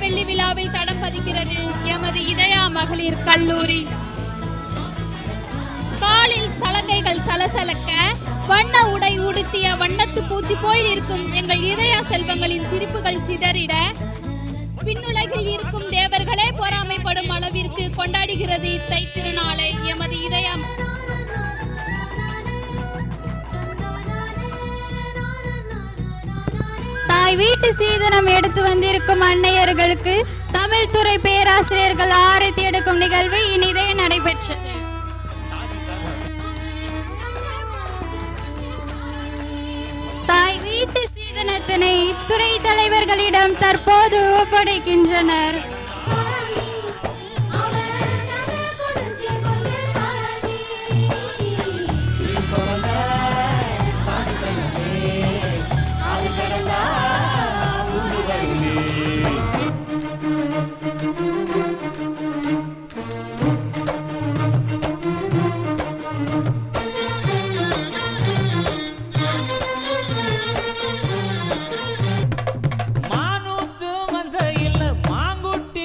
வெள்ளி விழாவில் தடம் பதிக்கிறது எமது இதயா மகளிர் கல்லூரி. காலில் சலங்கைகள் சலசலக்க, வண்ண உடை உடுத்திய வண்ணத்து பூச்சி போல் இருக்கும் எங்கள் இதயா செல்வங்களின் சிரிப்புகள் சிதறிட, பின்னுலகில் இருக்கும் தேவர்களே பொறாமைப்படும் அளவிற்கு கொண்டாடுகிறது இத்தை திருநாளை எமது இதயம். தாய் வீட்டு சீதனம் எடுத்து வந்திருக்கும் அன்னையர்களுக்கு தமிழ் துறை பேராசிரியர்கள் ஆரத்தி எடுக்கும் நிகழ்வு இனிதே நடைபெற்றது. தாய் வீட்டு சீதனத்தினை துறை தலைவர்களிடம் தற்போது ஒப்படைக்கின்றனர். மானூத்து மந்த இல்ல மாங்குட்டி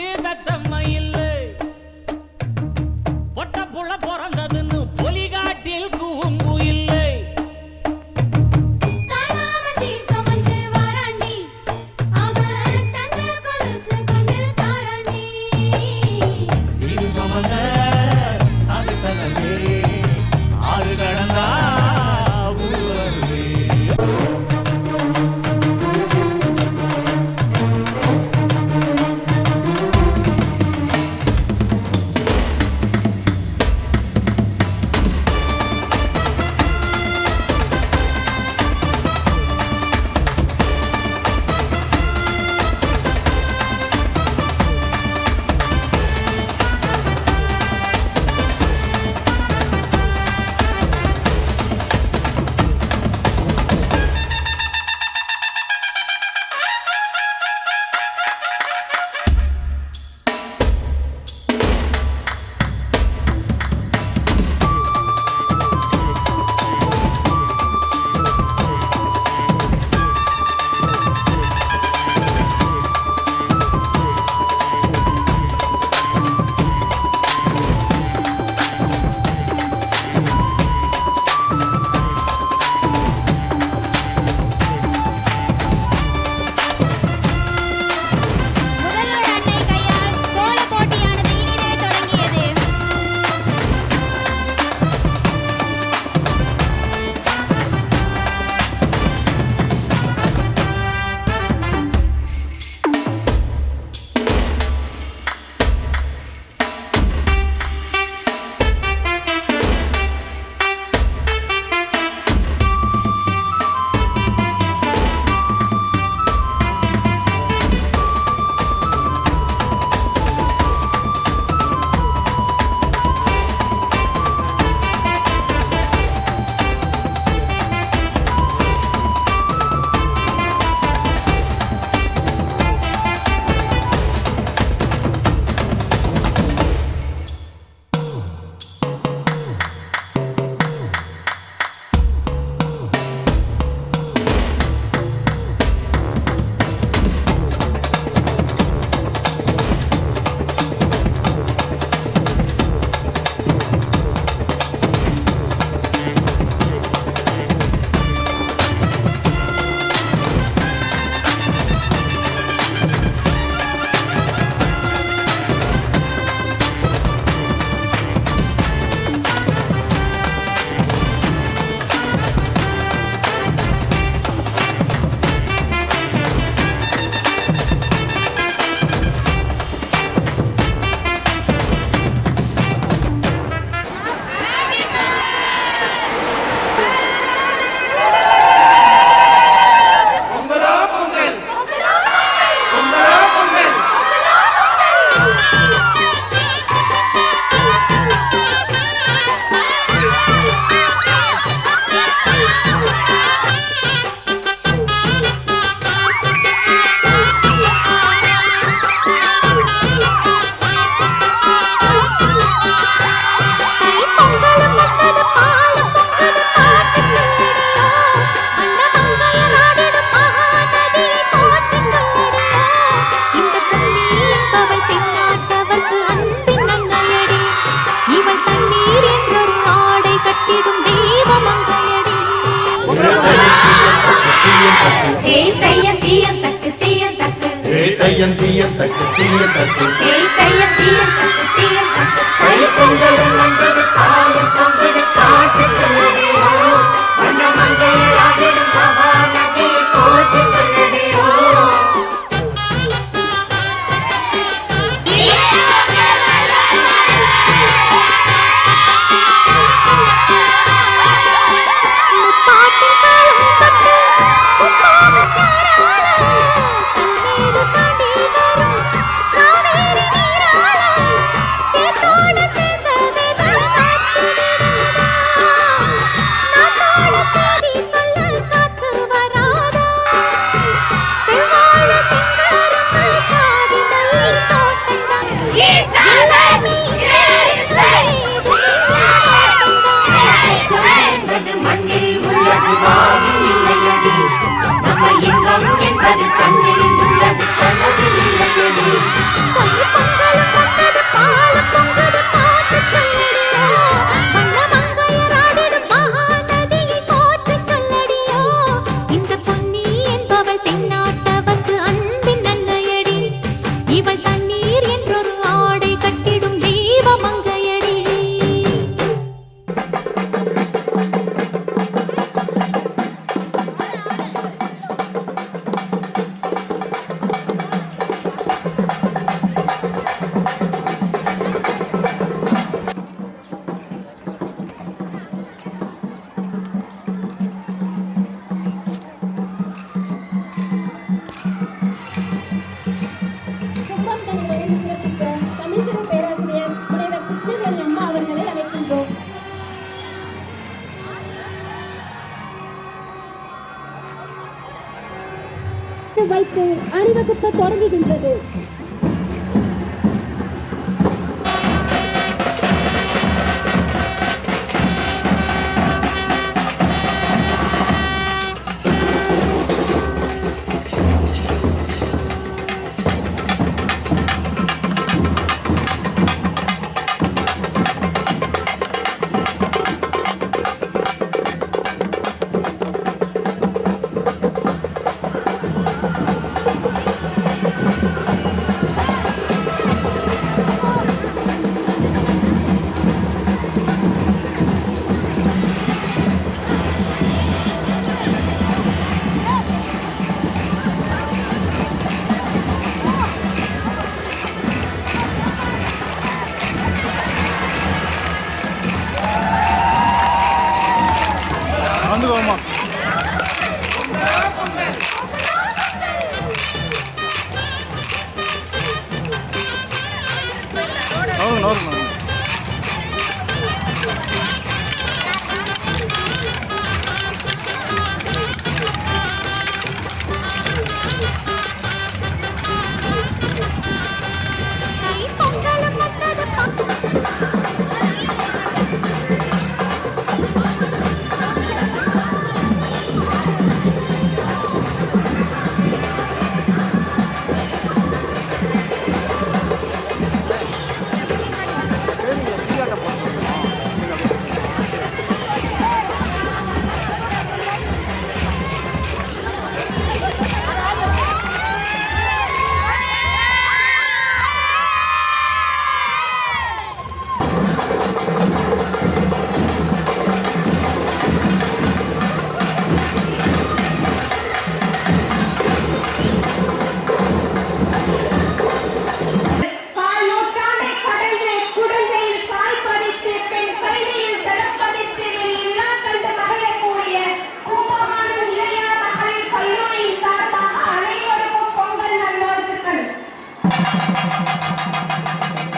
தையம் தீயம் தக்கு தீயம் தக்கு தையம் தீயம் தக்கு தீயம் தக்கு தைப்பொங்கலும் வந்தது காலம் பொங்கது காட்டு சொல்லடியோ வண்ண மங்கையராடிடும் மகாநதியை போற்றி சொல்லடியோ வைத்து அணிவகுப்பு தொடங்குகின்றது.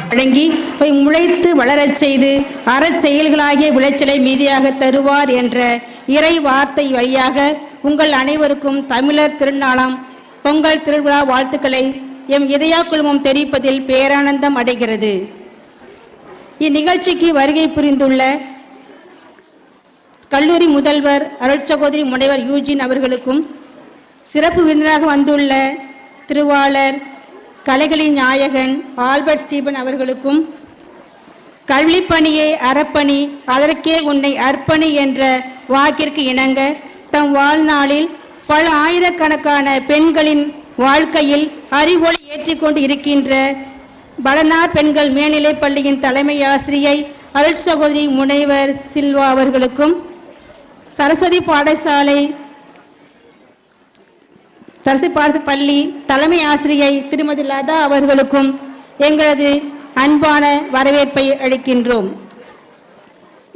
வழங்கி முளைத்து வளரச் செய்து அறச்செயல்களாகிய விளைச்சலை மீதியாக தருவார் என்ற இறை வார்த்தை வழியாக உங்கள் அனைவருக்கும் தமிழர் திருநாளாம் பொங்கல் திருவிழா வாழ்த்துக்களை எம் இதயா குழுமம் தெரிவிப்பதில் பேரானந்தம் அடைகிறது. இந்நிகழ்ச்சிக்கு வருகை புரிந்துள்ள கல்லூரி முதல்வர் அருட்சகோதரி முனைவர் யூஜின் அவர்களுக்கும், சிறப்பு விருந்தினராக வந்துள்ள திருவாளர் கலைகளின் நாயகன் ஆல்பர்ட் ஸ்டீபன் அவர்களுக்கும், கல்விப்பணியே அறப்பணி அதற்கே உன்னை அர்ப்பணி என்ற வாக்கிற்கு இணங்க தம் வாழ்நாளில் பல ஆயிரக்கணக்கான பெண்களின் வாழ்க்கையில் அறிவொளி ஏற்றிக்கொண்டு இருக்கின்ற பலனார் பெண்கள் மேல்நிலைப் பள்ளியின் தலைமை ஆசிரியை அருள் சகோதரி முனைவர் சில்வா அவர்களுக்கும், சரஸ்வதி பாடசாலை பள்ளி தலைமை ஆசிரியை திருமதி லதா அவர்களுக்கும் எங்களது அன்பான வரவேற்பை அளிக்கின்றோம்.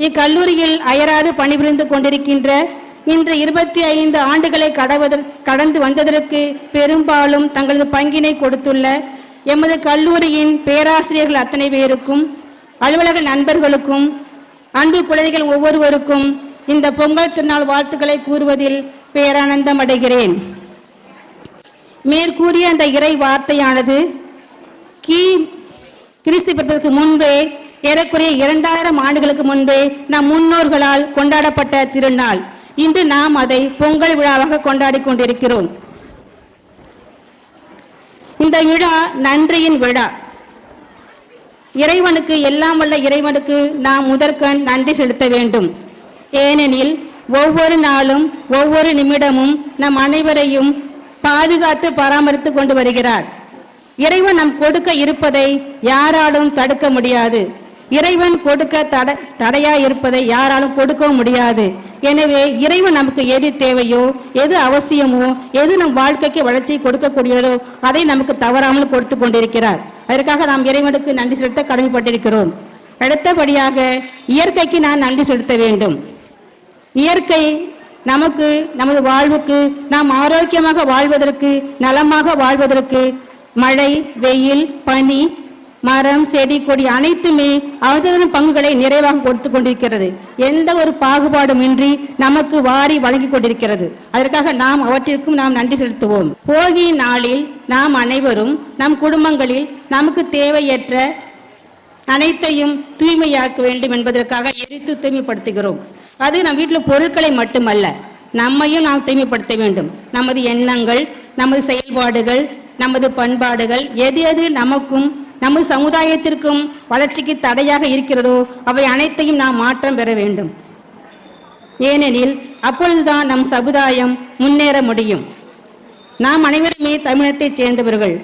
இக்கல்லூரியில் அயராது பணிபுரிந்து கொண்டிருக்கின்ற இன்று 25 ஆண்டுகளை கடந்து வந்ததற்கு பெரும்பாலும் தங்களது பங்கினை கொடுத்துள்ள எமது கல்லூரியின் பேராசிரியர்கள் அத்தனை பேருக்கும், அலுவலக நண்பர்களுக்கும், அன்பு குழந்தைகள் ஒவ்வொருவருக்கும் இந்த பொங்கல் திருநாள் வாழ்த்துக்களை கூறுவதில் பேரானந்தம் அடைகிறேன். மேற்கூறிய அந்த இறை வார்த்தையானது கிறிஸ்து பிறப்பதற்கு முன்பே ஏறக்குறைய 2000 ஆண்டுகளுக்கு முன்பே நம் முன்னோர்களால் கொண்டாடப்பட்ட திருநாள். இன்று நாம் அதை பொங்கல் விழாவாக கொண்டாடி கொண்டிருக்கிறோம். இந்த விழா நன்றியின் விழா. இறைவனுக்கு, எல்லாம் வல்ல இறைவனுக்கு நாம் முதற்கண் நன்றி செலுத்த வேண்டும். ஏனெனில் ஒவ்வொரு நாளும் ஒவ்வொரு நிமிடமும் நம் அனைவரையும் பாதுகாத்து பராமரித்து கொண்டு வருகிறார். இறைவன் நம் கொடுக்க இருப்பதை யாராலும் தடுக்க முடியாது. இறைவன் கொடுக்க தடையாய் இருப்பதை யாராலும் கொடுக்கவும் முடியாது. எனவே இறைவன் நமக்கு எது தேவையோ, எது அவசியமோ, எது நம் வாழ்க்கைக்கு வளர்ச்சியை கொடுக்கக்கூடியதோ அதை நமக்கு தவறாமல் கொடுத்து கொண்டிருக்கிறார். அதற்காக நாம் இறைவனுக்கு நன்றி செலுத்த கடமைப்பட்டிருக்கிறோம். அடுத்தபடியாக இயற்கைக்கு நான் நன்றி செலுத்த வேண்டும். இயற்கை நமக்கு, நமது வாழ்வுக்கு, நாம் ஆரோக்கியமாக வாழ்வதற்கு, நலமாக வாழ்வதற்கு மழை, வெயில், பனி, மரம், செடி, கொடி அனைத்துமே அவற்றின் பங்குகளை நிறைவாக கொடுத்து கொண்டிருக்கிறது. எந்த ஒரு பாகுபாடுமின்றி நமக்கு வாரி வழங்கி கொண்டிருக்கிறது. அதற்காக நாம் அவற்றிற்கும் நாம் நன்றி செலுத்துவோம். போகி நாளில் நாம் அனைவரும் நம் குடும்பங்களில் நமக்கு தேவையற்ற அனைத்தையும் தூய்மையாக்க வேண்டும் என்பதற்காக எரித்து தூய்மைப்படுத்துகிறோம். அது நம் வீட்டில் பொருட்களை மட்டுமல்ல, நம்மையும் நாம் தூய்மைப்படுத்த வேண்டும். நமது எண்ணங்கள், நமது செயல்பாடுகள், நமது பண்பாடுகள் எது எது நமக்கும் நமது சமுதாயத்திற்கும் வளர்ச்சிக்கு தடையாக இருக்கிறதோ அவை அனைத்தையும் நாம் மாற்றம் பெற வேண்டும். ஏனெனில் அப்பொழுதுதான் நம் சமுதாயம் முன்னேற முடியும். நாம் அனைவருமே தமிழகத்தைச் சேர்ந்தவர்கள்.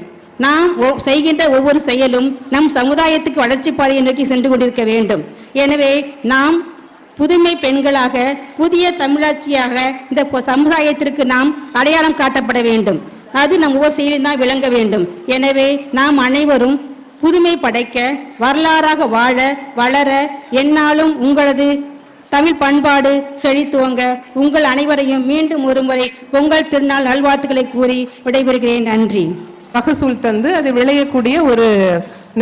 நாம் செய்கின்ற ஒவ்வொரு செயலும் நம் சமுதாயத்துக்கு வளர்ச்சி பாதையை நோக்கி சென்று கொண்டிருக்க வேண்டும். எனவே நாம் புதுமை பெண்களாக, புதிய தமிழாட்சியாக இந்த சமுதாயத்திற்கு நாம் அடையாளம் காட்டப்பட வேண்டும். அது நம் ஒவ்வொரு செயலில் தான் விளங்க வேண்டும். எனவே நாம் அனைவரும் புதுமை படைக்க, வரலாறாக வாழ, வளர எந்நாளும் உங்களது தமிழ் பண்பாடு செழித்துவங்க உங்கள் அனைவரையும் மீண்டும் ஒருமுறை பொங்கல் திருநாள் நல்வாழ்த்துக்களை கூறி விடைபெறுகிறேன். நன்றி. மகசூல் தந்து அது விளையக்கூடிய ஒரு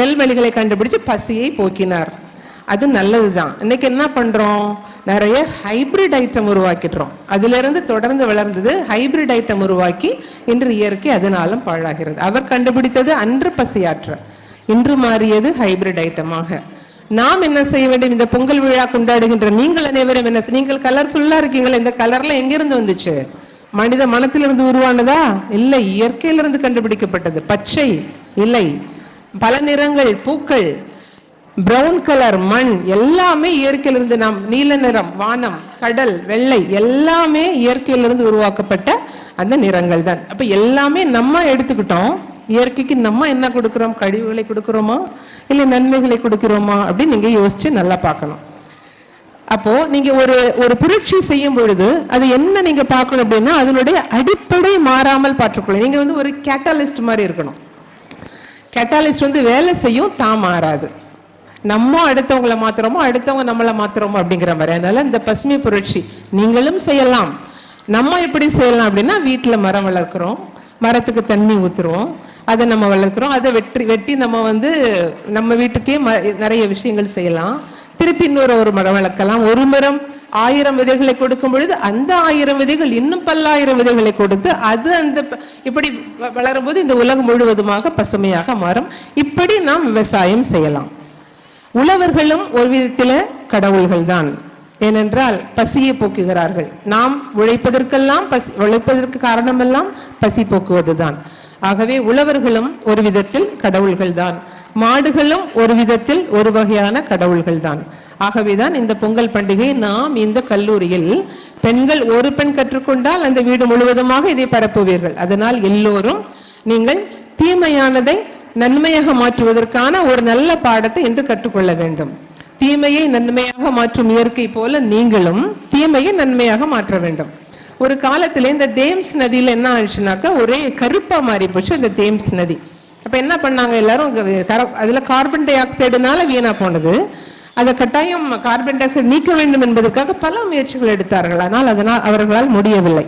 நெல்வெளிகளை கண்டுபிடிச்சு பசியை போக்கினார். அது நல்லதுதான். இன்னைக்கு என்ன பண்றோம்? நிறைய ஹைபிரிட் ஐட்டம் உருவாக்கிடுறோம். அதுல இருந்து தொடர்ந்து வளர்ந்தது ஹைபிரிட் ஐட்டம் உருவாக்கி இன்று இயற்கை அதனாலும் பாழாகிறது. அவர் கண்டுபிடித்தது அன்று பசியாற்ற, இன்று மாறியது ஹைபிரிட் ஐட்டமாக. நாம் என்ன செய்ய வேண்டும்? இந்த பொங்கல் விழா கொண்டாடுகின்ற நீங்கள் அனைவரும் என்ன, நீங்கள் கலர்ஃபுல்லா இருக்கீங்களா? இந்த கலர்ல எங்கிருந்து வந்துச்சு? மனித மனத்திலிருந்து உருவானதா? இல்லை, இயற்கையிலிருந்து கண்டுபிடிக்கப்பட்டது. பச்சை இல்லை, பல நிறங்கள், பூக்கள், பிரவுன் கலர், மண் எல்லாமே இயற்கையிலிருந்து. நாம் நீல நிறம், வானம், கடல், வெள்ளை எல்லாமே இயற்கையிலிருந்து உருவாக்கப்பட்ட அந்த நிறங்கள் தான். அப்ப எல்லாமே நம்ம எடுத்துக்கிட்டோம். இயற்கைக்கு நம்ம என்ன கொடுக்கிறோம்? கழிவுகளை கொடுக்கிறோமா இல்லை நன்மைகளை கொடுக்கிறோமா அப்படின்னு நீங்க யோசிச்சு நல்லா பார்க்கணும். அப்போ நீங்க ஒரு புரட்சி செய்யும் பொழுது அது என்ன நீங்க பார்க்கணும் அப்படின்னா அதனுடைய அடிப்படை மாறாமல் பார்த்துக்கொள்ள. நீங்க ஒரு கேட்டலிஸ்ட் மாதிரி இருக்கணும். கேட்டலிஸ்ட் வேலை செய்யும், தான் மாறாது. நம்ம அடுத்தவங்களை மாத்துறோமோ, அடுத்தவங்க நம்மளை மாத்துறோமோ அப்படிங்கிற மாதிரி. அதனால இந்த பசுமை புரட்சி நீங்களும் செய்யலாம். நம்ம எப்படி செய்யலாம் அப்படின்னா, வீட்டுல மரம் வளர்க்கிறோம், மரத்துக்கு தண்ணி ஊத்துறோம், அதை நம்ம வளர்க்கிறோம், அதை வெட்டி நம்ம நம்ம வீட்டுக்கே நிறைய விஷயங்கள் செய்யலாம். திருப்பி இன்னொரு மரம் வளர்க்கலாம். ஒரு மரம் 1000 விதைகளை கொடுக்கும் பொழுது அந்த 1000 விதைகள் இன்னும் பல்லாயிரம் விதைகளை கொடுத்து அது இப்படி வளரும் போது இந்த உலகம் முழுவதுமாக பசுமையாக மாறும். இப்படி நாம் விவசாயம் செய்யலாம். உழவர்களும் ஒரு விதத்தில் கடவுள்கள் தான். ஏனென்றால் பசியை போக்குகிறார்கள். நாம் உழைப்பதற்கு காரணமெல்லாம் பசி போக்குவது தான். ஆகவே உழவர்களும் ஒரு விதத்தில் கடவுள்கள் தான். மாடுகளும் ஒரு விதத்தில் ஒரு வகையான கடவுள்கள் தான். ஆகவேதான் இந்த பொங்கல் பண்டிகை நாம் இந்த கல்லூரியில் பெண்கள் ஒரு பெண் கற்றுக்கொண்டால் அந்த வீடு முழுவதுமாக இதை பரப்புவீர்கள். அதனால் எல்லோரும் நீங்கள் தீமையானதை நன்மையாக மாற்றுவதற்கான ஒரு நல்ல பாடத்தை இன்று கற்றுக்கொள்ள வேண்டும். தீமையை நன்மையாக மாற்றும் இயற்கை போல நீங்களும் தீமையை நன்மையாக மாற்ற வேண்டும். ஒரு காலத்துல இந்த தேம்ஸ் நதியில என்ன ஆயிடுச்சுனாக்கா ஒரே கருப்பா மாறி போச்சு அந்த தேம்ஸ் நதி. அப்ப என்ன பண்ணாங்க எல்லாரும், அதுல கார்பன் டை ஆக்சைடுனால வீணா போனது. அதை கட்டாயம் கார்பன் டை ஆக்சைடு நீக்க வேண்டும் என்பதற்காக பல முயற்சிகள் எடுத்தார்கள். ஆனால் அதனால் அவர்களால் முடியவில்லை.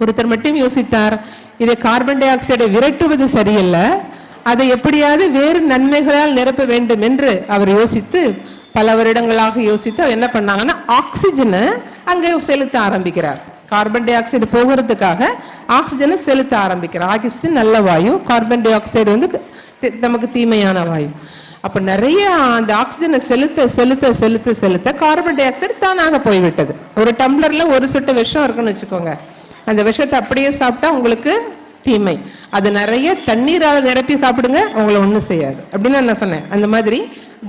ஒருத்தர் மட்டும் யோசித்தார், இதை கார்பன் டை ஆக்சைடை விரட்டுவது சரியல்ல, அதை எப்படியாவது வேறு நன்மைகளால் நிரப்ப வேண்டும் என்று அவர் யோசித்து பல வருடங்களாக யோசித்து என்ன பண்ணாங்கன்னா ஆக்சிஜனை அங்கே செலுத்த ஆரம்பிக்கிறார். கார்பன் டை ஆக்சைடு போகிறதுக்காக ஆக்சிஜனை செலுத்த ஆரம்பிக்கிறார். ஆக்சிஜன் நல்ல வாயு, கார்பன் டை ஆக்சைடு வந்து நமக்கு தீமையான வாயு. அப்ப நிறைய அந்த ஆக்சிஜனை செலுத்த செலுத்த செலுத்த செலுத்த கார்பன் டை ஆக்சைடு தானாக போய்விட்டது. ஒரு டம்ளர்ல ஒரு சொட்டு விஷம் இருக்குன்னு வச்சுக்கோங்க, அந்த விஷத்தை அப்படியே சாப்பிட்டா உங்களுக்கு தீமை. அது நிறைய தண்ணீரால் நிரப்பி சாப்பிடுங்க, உங்களை ஒன்றும் செய்யாது அப்படின்னு நான் சொன்னேன். அந்த மாதிரி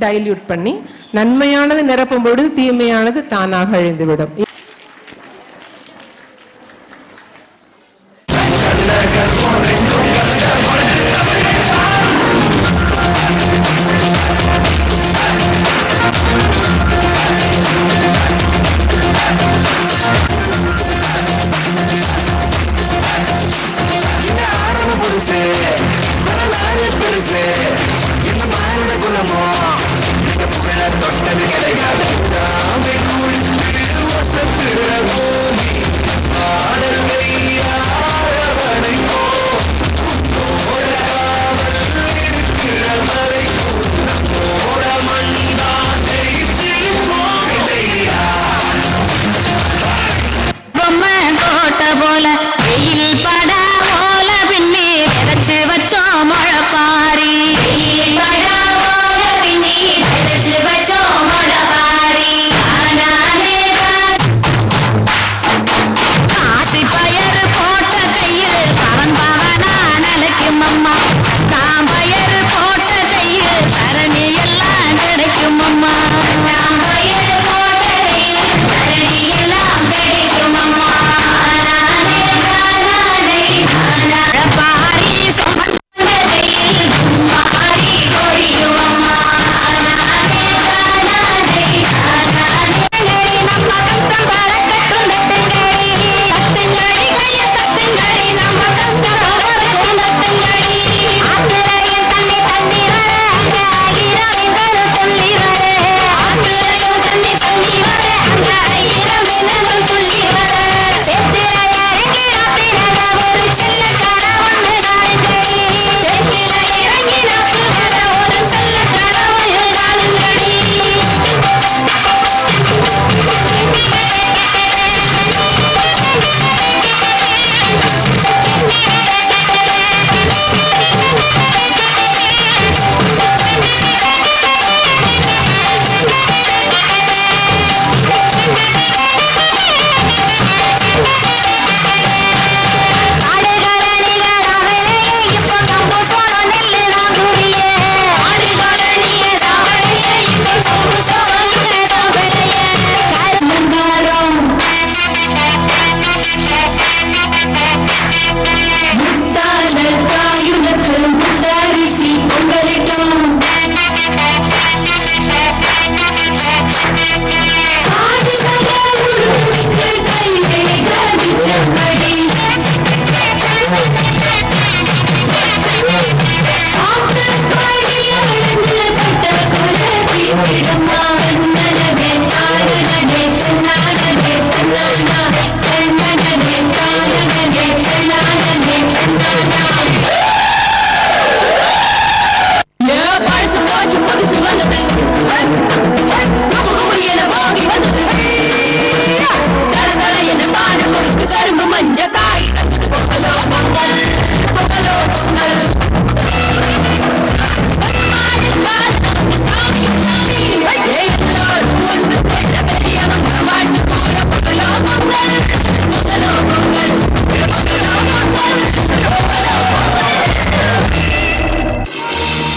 டைல்யூட் பண்ணி நன்மையானது நிரப்பும் பொழுது தீமையானது தானாக அழிந்துவிடும்.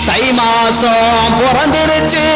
தை மாசம் பிறந்துருச்சு,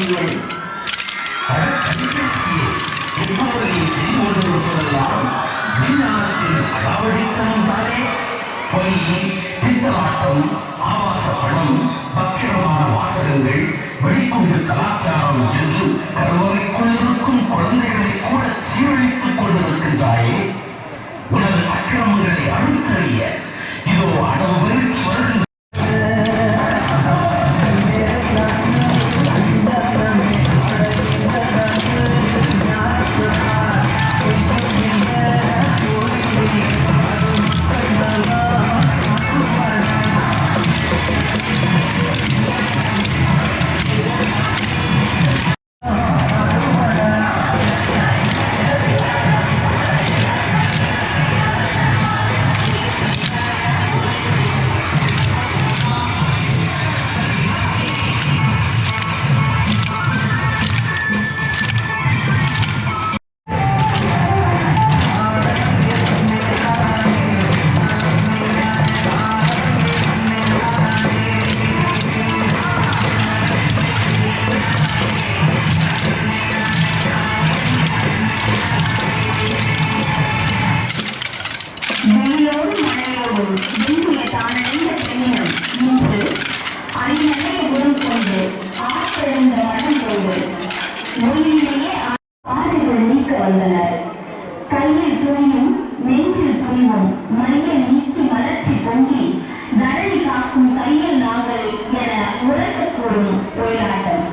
நீங்கள் இப்போது நீ செய்து கொண்டிருப்பதெல்லாம் விஞ்ஞானத்தின் அடாவடித்தனம் தானே. பொய், பித்தலாட்டம், ஆபாச படம், பக்கிரமான வாசகங்கள், வெளிக்கொண்டு கலாச்சாரம் என்று கருவறைக்குள் இருக்கும் குழந்தைகளை கூட சீரழித்துக் கொண்டிருக்கின்றாயே. உனது அக்கிரமங்களை அழுத்தறிய இதோ அடவு பெருக்கி வருகின்ற வெயிலோடும் மழையோடும் விண்ணிய தானடைந்த பெண்ணினம் இன்று அணிநடைய குணம் கொண்டு ஆற்றெழுந்த மனம் கொண்டு உயிரிலேயே ஆறுகள் நீக்க வந்தனர். கையில் துணியும் நெஞ்சில் துணிவும் மைய நீக்கி மலர்ச்சி பொங்கி தரணி காக்கும் கையில் நாங்கள் என உலகக்கூடும் ஒயிலாட்டம்.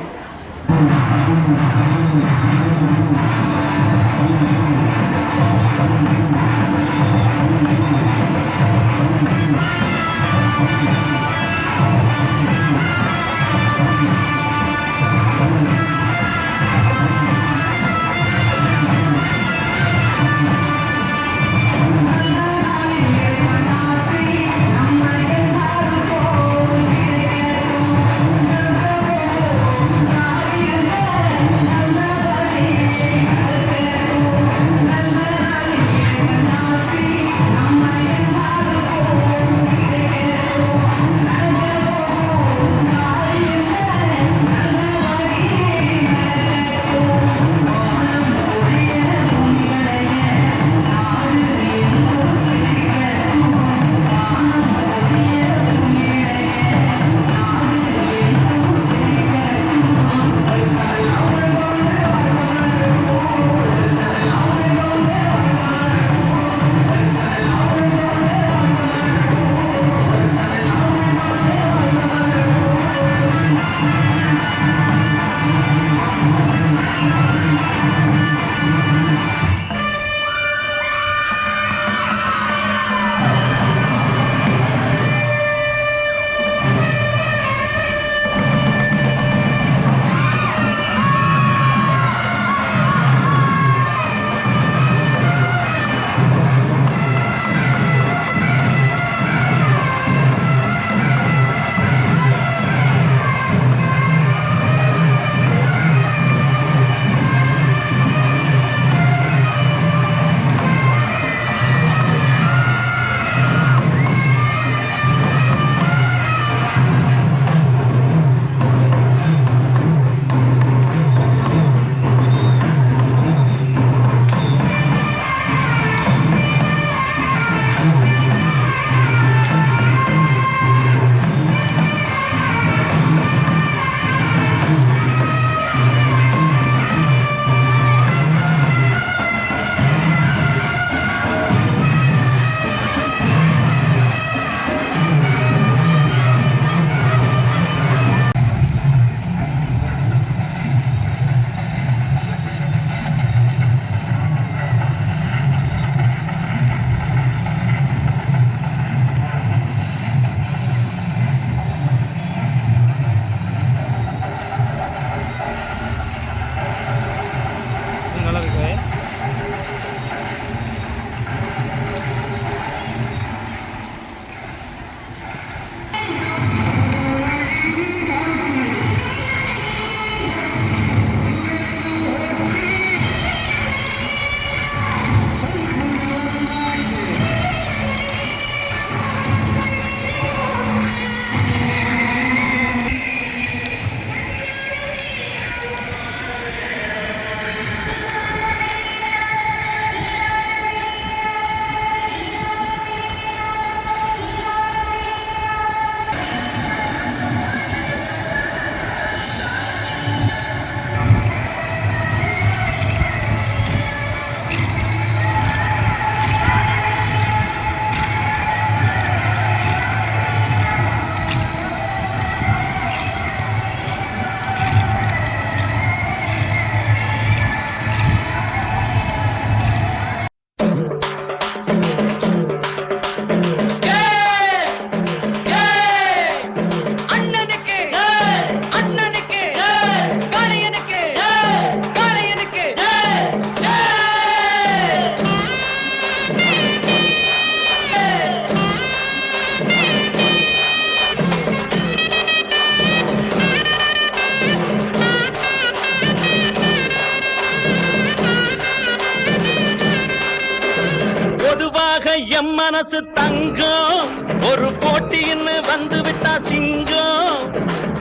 மனசு தங்கம் ஒரு போட்டின்னு வந்து விட்டா சிங்கம்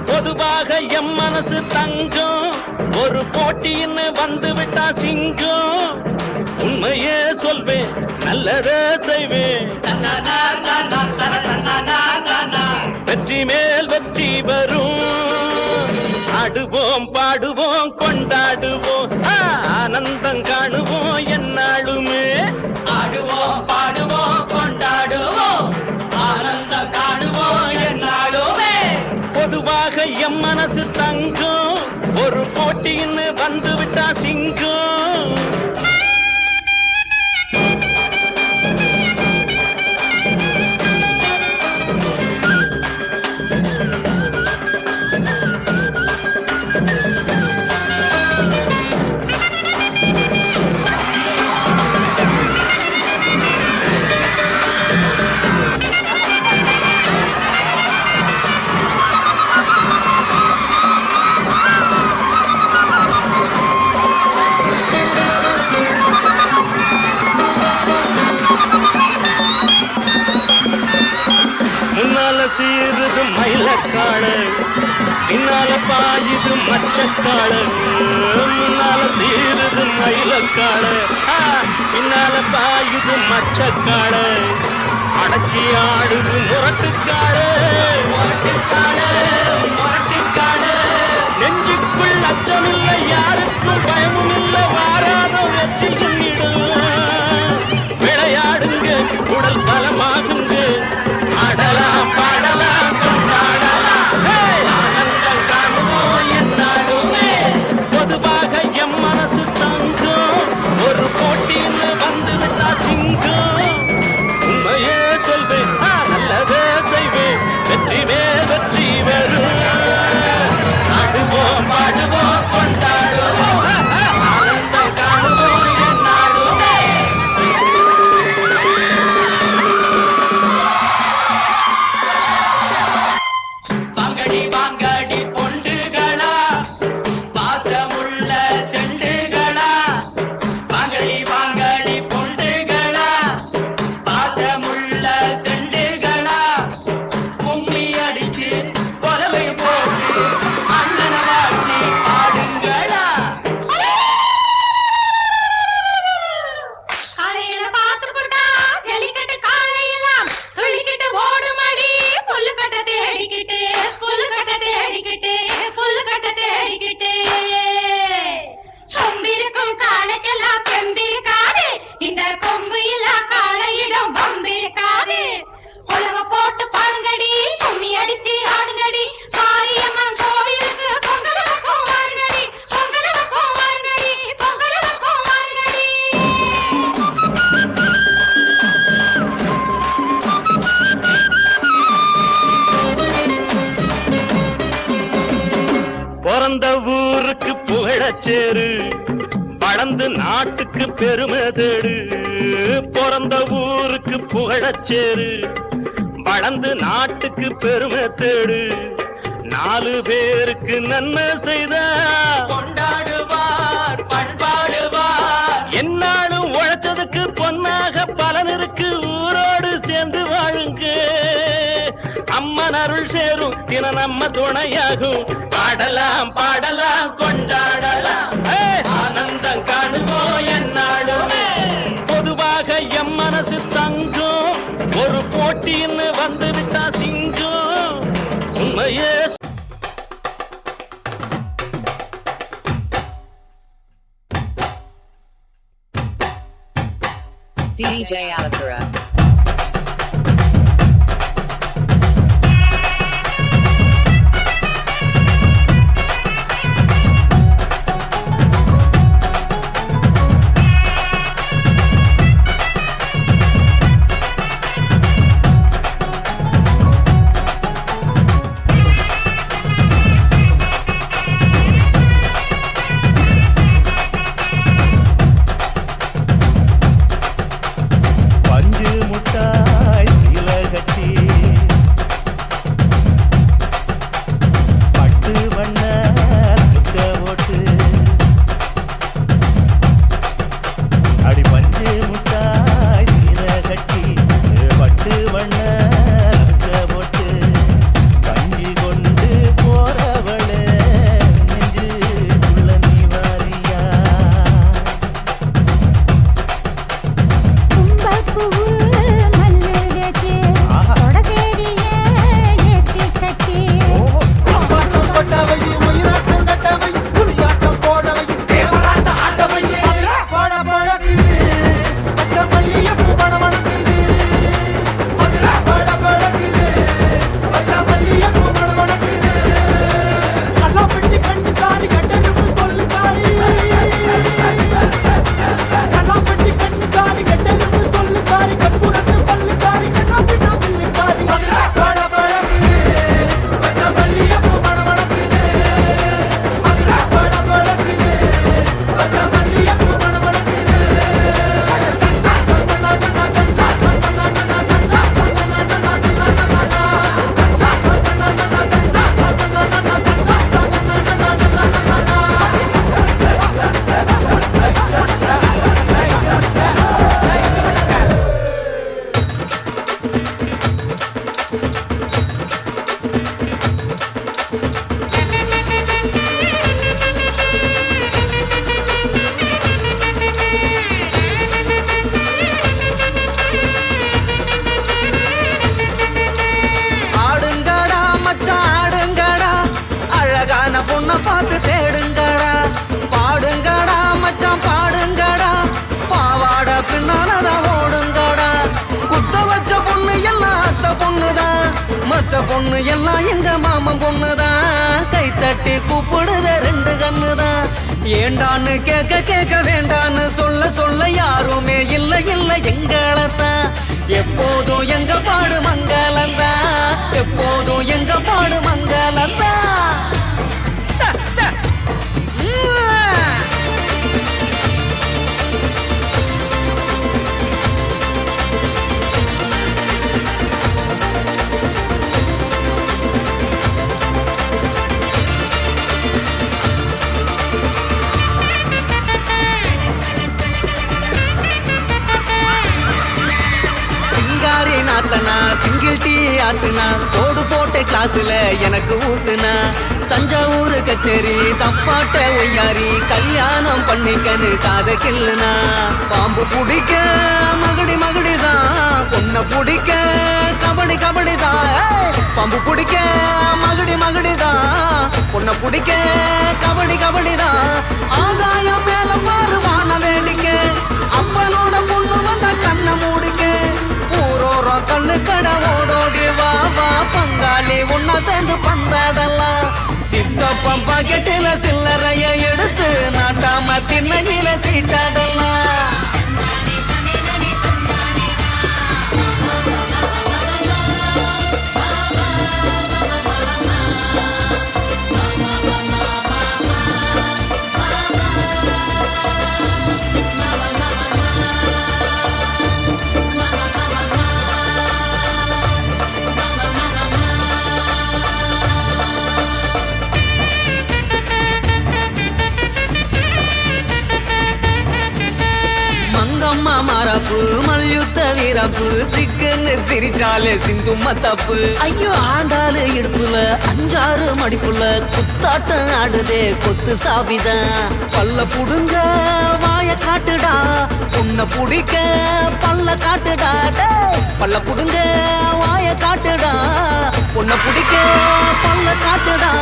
பொதுவாக எம் மனசு தங்கம் ஒரு போட்டின்னு வந்து விட்டா சிங்கம் உண்மையே சொல்வேன் நல்லதே செய்வேன் வெற்றி மேல் வெற்றி வரும் ஆடுவோம் பாடுவோம் கொண்டாடுவோம் ஆனந்தம் காணுவோம் என்னாலுமே ஆடுவோம் பாடுவோம் கொண்டாடுவோம் ஆனந்தம் காணுவோம் என்னாலுமே பொதுவாக எம் மனசு தங்கம் ஒரு போட்டின்னு வந்து விட்டா சிங்கம் சீருது மயிலக்காடு பின்னால பாயுது மச்சக்காடு முன்னால சீருது மயிலக்காடு பின்னால பாயுது மச்சக்காடு அடக்கி ஆடுது முரட்டுக்காடு நெஞ்சுக்குள் அச்சமில்லை யாருக்கும் பயமும் இல்லை வாராத வெற்றி விளையாடுங்க உடல் பலமாகுங்க ஆடலாம் பாடலாம் கொண்டாடலாம் ஆனந்தம் காணுவோம் என்னாலுமே பொதுவாக எம் மனசு தங்கம் ஒரு போட்டின்னு வந்து விட்டா சிங்கம் உண்மையே சொல்வேன் நல்லதே செய்வேன் வெற்றி மேல் வெற்றி வரும் ஆடுவோம் பாடுவோம் கொண்டாடுவோம் ஆனந்தம் காணுவோம் என்னாலுமே வாங்கடி பொண்டுகளா பாசமுள்ள செண்டுகளா வாங்கடி பொண்டுகளா பாசமுள்ள செண்டுகளா கும்மி அடிச்சு கொலவை போட்டு அண்ணன வாசி ஆடுங்களா காலையில பார்த்து போட்டா ஜல்லிக்கட்டு காலையெல்லாம் துள்ளிக்கிட்டு ஓடுமடி புல்லுக்கட்ட தேடிக்கிட்டு கொம்பிருக்கும் காலைக்கெல்லாம் பெம்பிருக்காது இந்த கொம்பு இல்லா காளையிடம் வம்பிருக்காது உலக போட்டு பாடுங்கடி கும்மி அடிச்சு ஆடுங்கடி மாரியம்மன் கோவிலுக்கு பொங்கலுக்கும் வாருங்கடி பொங்கலுக்கும் வாருங்கடி பொங்கலுக்கும் வாருங்கடி பிறந்த ஊருக்கு புகழச்சேரு வளர்ந்து நாட்டுக்கு பெருமை தேடு பிறந்த ஊருக்கு புகழச்சேரு வளர்ந்து நாட்டுக்கு பெருமை தேடு 4 பேருக்கு நன்மை செய்த கொண்டாடுவார் பண்பாடுவார் என்னாலும் உழைச்சதுக்கு பொன்னாக பலன் இருக்கு ஊரோடு சேர்ந்து வாழுங்க அம்மன் அருள் சேரும் தின நம்ம துணையாகும் பாடலாம் பாடலாம் கொண்டாடலாம் ஆனந்தம் காணுவோம் என்னாலுமே பொதுவாக எம் மனசு தங்கம் ஒரு போட்டின்னு வந்து விட்டா சிங்கம் உண்மையே DJ Alakura. பஞ்சு மத்த பொண்ணு எல்லாம் எங்க மாமன் பொண்ணுதான், கை தட்டி கூப்பிடுத ரெண்டு கண்ணுதான். ஏண்டான்னு கேட்க கேட்க வேண்டான்னு சொல்ல சொல்ல யாருமே இல்ல இல்ல எங்களத்தான். எப்போதும் எங்க பாடு மங்களந்தான், எப்போதும் எங்க பாடு மங்களந்தான். நாத்தனா சிங்கிள் டீ ஆத்துனா, போடு போட்ட கிளாஸ்ல எனக்கு ஊத்துனா. தஞ்சாவூர் கச்சேரி தப்பாட்ட ஒய்யாரி, கல்யாணம் பண்ணிக்கன்னு காத கில்லுனா. பாம்பு பிடிக்க மகுடி மகுடிதான், பொண்ண பிடிக்க கபடி கபடிதான். பாம்பு பிடிக்க மகுடி மகுடிதான், பொண்ண பிடிக்க கபடி கபடிதான். ஆகாயம் மேல பாரு வான வேடிக்க, அப்பனோட பொண்ணு வந்த கண்ணை மூடிக்க. ஊரோரம் கண்ணு கடை ஓடோடி வா வா பங்காளி ஒன்னா சேர்ந்து பந்தாடலாம். சித்தப்பம் பாக்கெட்டில சில்லறைய எடுத்து நாட்டாம திண்ணையில சீட்டாடலாம். மாறாப்பு மல்யுத்த வீராப்பு, சிக்குன்னு சிரிச்சாலே சிந்தும் தப்பு. ஐயோ ஆண்டாளு இடுப்புல அஞ்சாறு மடிப்புல, குத்தாட்டம் ஆடுதே கொத்து சாவிதான். பல்ல புடுங்க வாய காட்டுடா, உன்னை புடிக்க பல்ல காட்டுடா. பல்ல புடுங்க வாய காட்டுடா, உன்னை புடிக்க பல்ல காட்டுடா.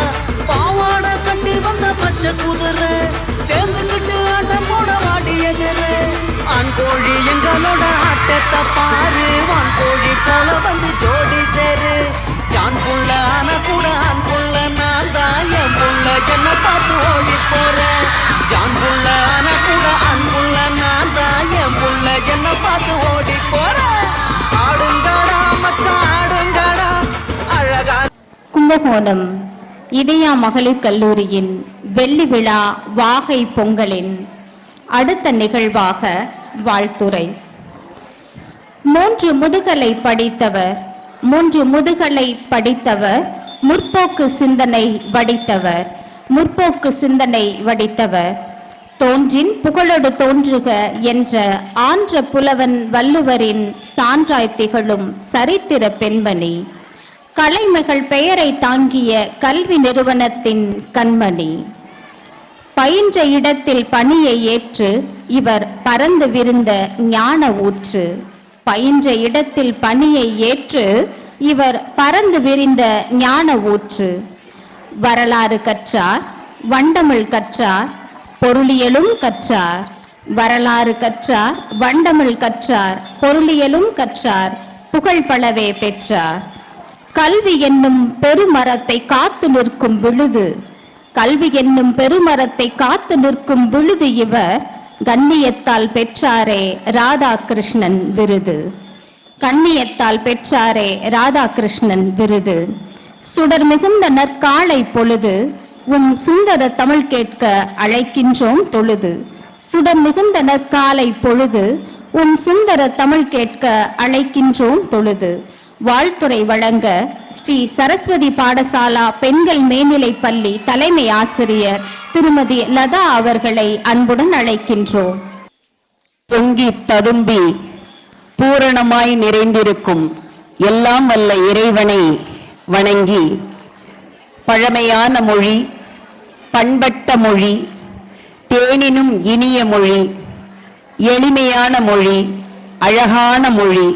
பாவாட கட்டி வந்த பச்சை குதிரை, சேர்ந்துக்கிட்டு ஆட்டம் போட வாடி எதிரு. ஆண் கோழி எங்களோட ஆட்டத்தை பாரு, வான் கோழி போல வந்து ஜோடி சேரு. ஜான் புள்ள ஆன கூட ஆண் புள்ள நான் தான், என் புள்ள என்ன பார்த்து ஓடி போறேன். ஜான் புள்ள ஆன கூட ஆண் புள்ள நான் தான், என் புள்ள என்ன பார்த்து ஓடி போறேன். ஆடுங்கடா மச்சான் ஆடுங்கடா அழகா. கும்பகோணம் இதயா மகளிர் கல்லூரியின் வெள்ளி விழா வாகை பொங்கலின் அடுத்த நிகழ்வாக வாழ்த்துரை. 3 முதுகலை படித்தவர், 3 முதுகலை படித்தவர், முற்போக்கு சிந்தனை வடித்தவர், முற்போக்கு சிந்தனை வடித்தவர். தோன்றின் புகழோடு தோன்றுக என்ற ஆன்ற புலவன் வள்ளுவரின் சான்றாய் திகழும் சரித்திர பெண்மணி. கலைமகள் பெயரை தாங்கிய கல்வி நிறுவனத்தின் கண்மணி. பயின்ற இடத்தில் பணியை ஏற்று இவர் பறந்து விரிந்த ஞான ஊற்று. பயின்ற இடத்தில் பணியை ஏற்று இவர் பறந்து விரிந்த ஞான ஊற்று. வரலாறு கற்றார், வண்டமிழ் கற்றார், பொருளியலும் கற்றார். வரலாறு கற்றார், வண்டமிழ் கற்றார், பொருளியலும் கற்றார், புகழ் பலவே பெற்றார். கல்வி என்னும் பெருமரத்தை காத்து நிற்கும் விழுது, கல்வி என்னும் பெருமரத்தை காத்து நிற்கும் விழுது இவர். கண்ணியத்தால் பெற்றாரே ராதாகிருஷ்ணன் விருது, கண்ணியத்தால் பெற்றாரே ராதாகிருஷ்ணன் விருது. சுடர் மிகுந்த நற்காலை பொழுது உம் சுந்தர தமிழ் கேட்க அழைக்கின்றோம் தொழுது. சுடர் மிகுந்த நற்காலை பொழுது உம் சுந்தர தமிழ் கேட்க அழைக்கின்றோம் தொழுது. வாழ்த்துரை வழங்க ஸ்ரீ சரஸ்வதி பாடசாலா பெண்கள் மேல்நிலைப் பள்ளி தலைமை ஆசிரியர் திருமதி லதா அவர்களை அன்புடன் அழைக்கின்றோம். பொங்கி ததும்பி பூரணமாய் நிறைந்திருக்கும் எல்லாம் வல்ல இறைவனை வணங்கி, பழமையான மொழி, பண்பட்ட மொழி, தேனினும் இனிய மொழி, எளிமையான மொழி, அழகான மொழி,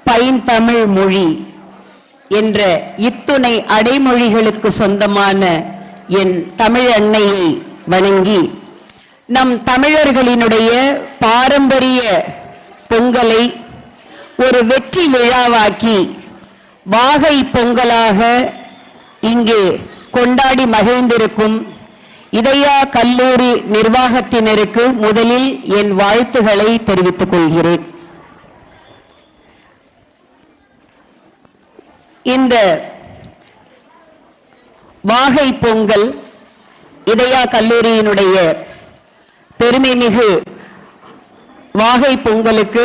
பைந்தமிழ் மொழி என்ற இத்துணை அடைமொழிகளுக்கு சொந்தமான என் தமிழ் அன்னையை வணங்கி, நம் தமிழர்களினுடைய பாரம்பரிய பொங்கலை ஒரு வெற்றி விழாவாக்கி வாகை பொங்கலாக இங்கே கொண்டாடி மகிழ்ந்திருக்கும் இதயா கல்லூரி நிர்வாகத்தினருக்கு முதலில் என் வாழ்த்துக்களை தெரிவித்துக் கொள்கிறேன். இந்த வாகை பொங்கல் இதயா கல்லூரியினுடைய பெருமைமிகு வாகை பொங்கலுக்கு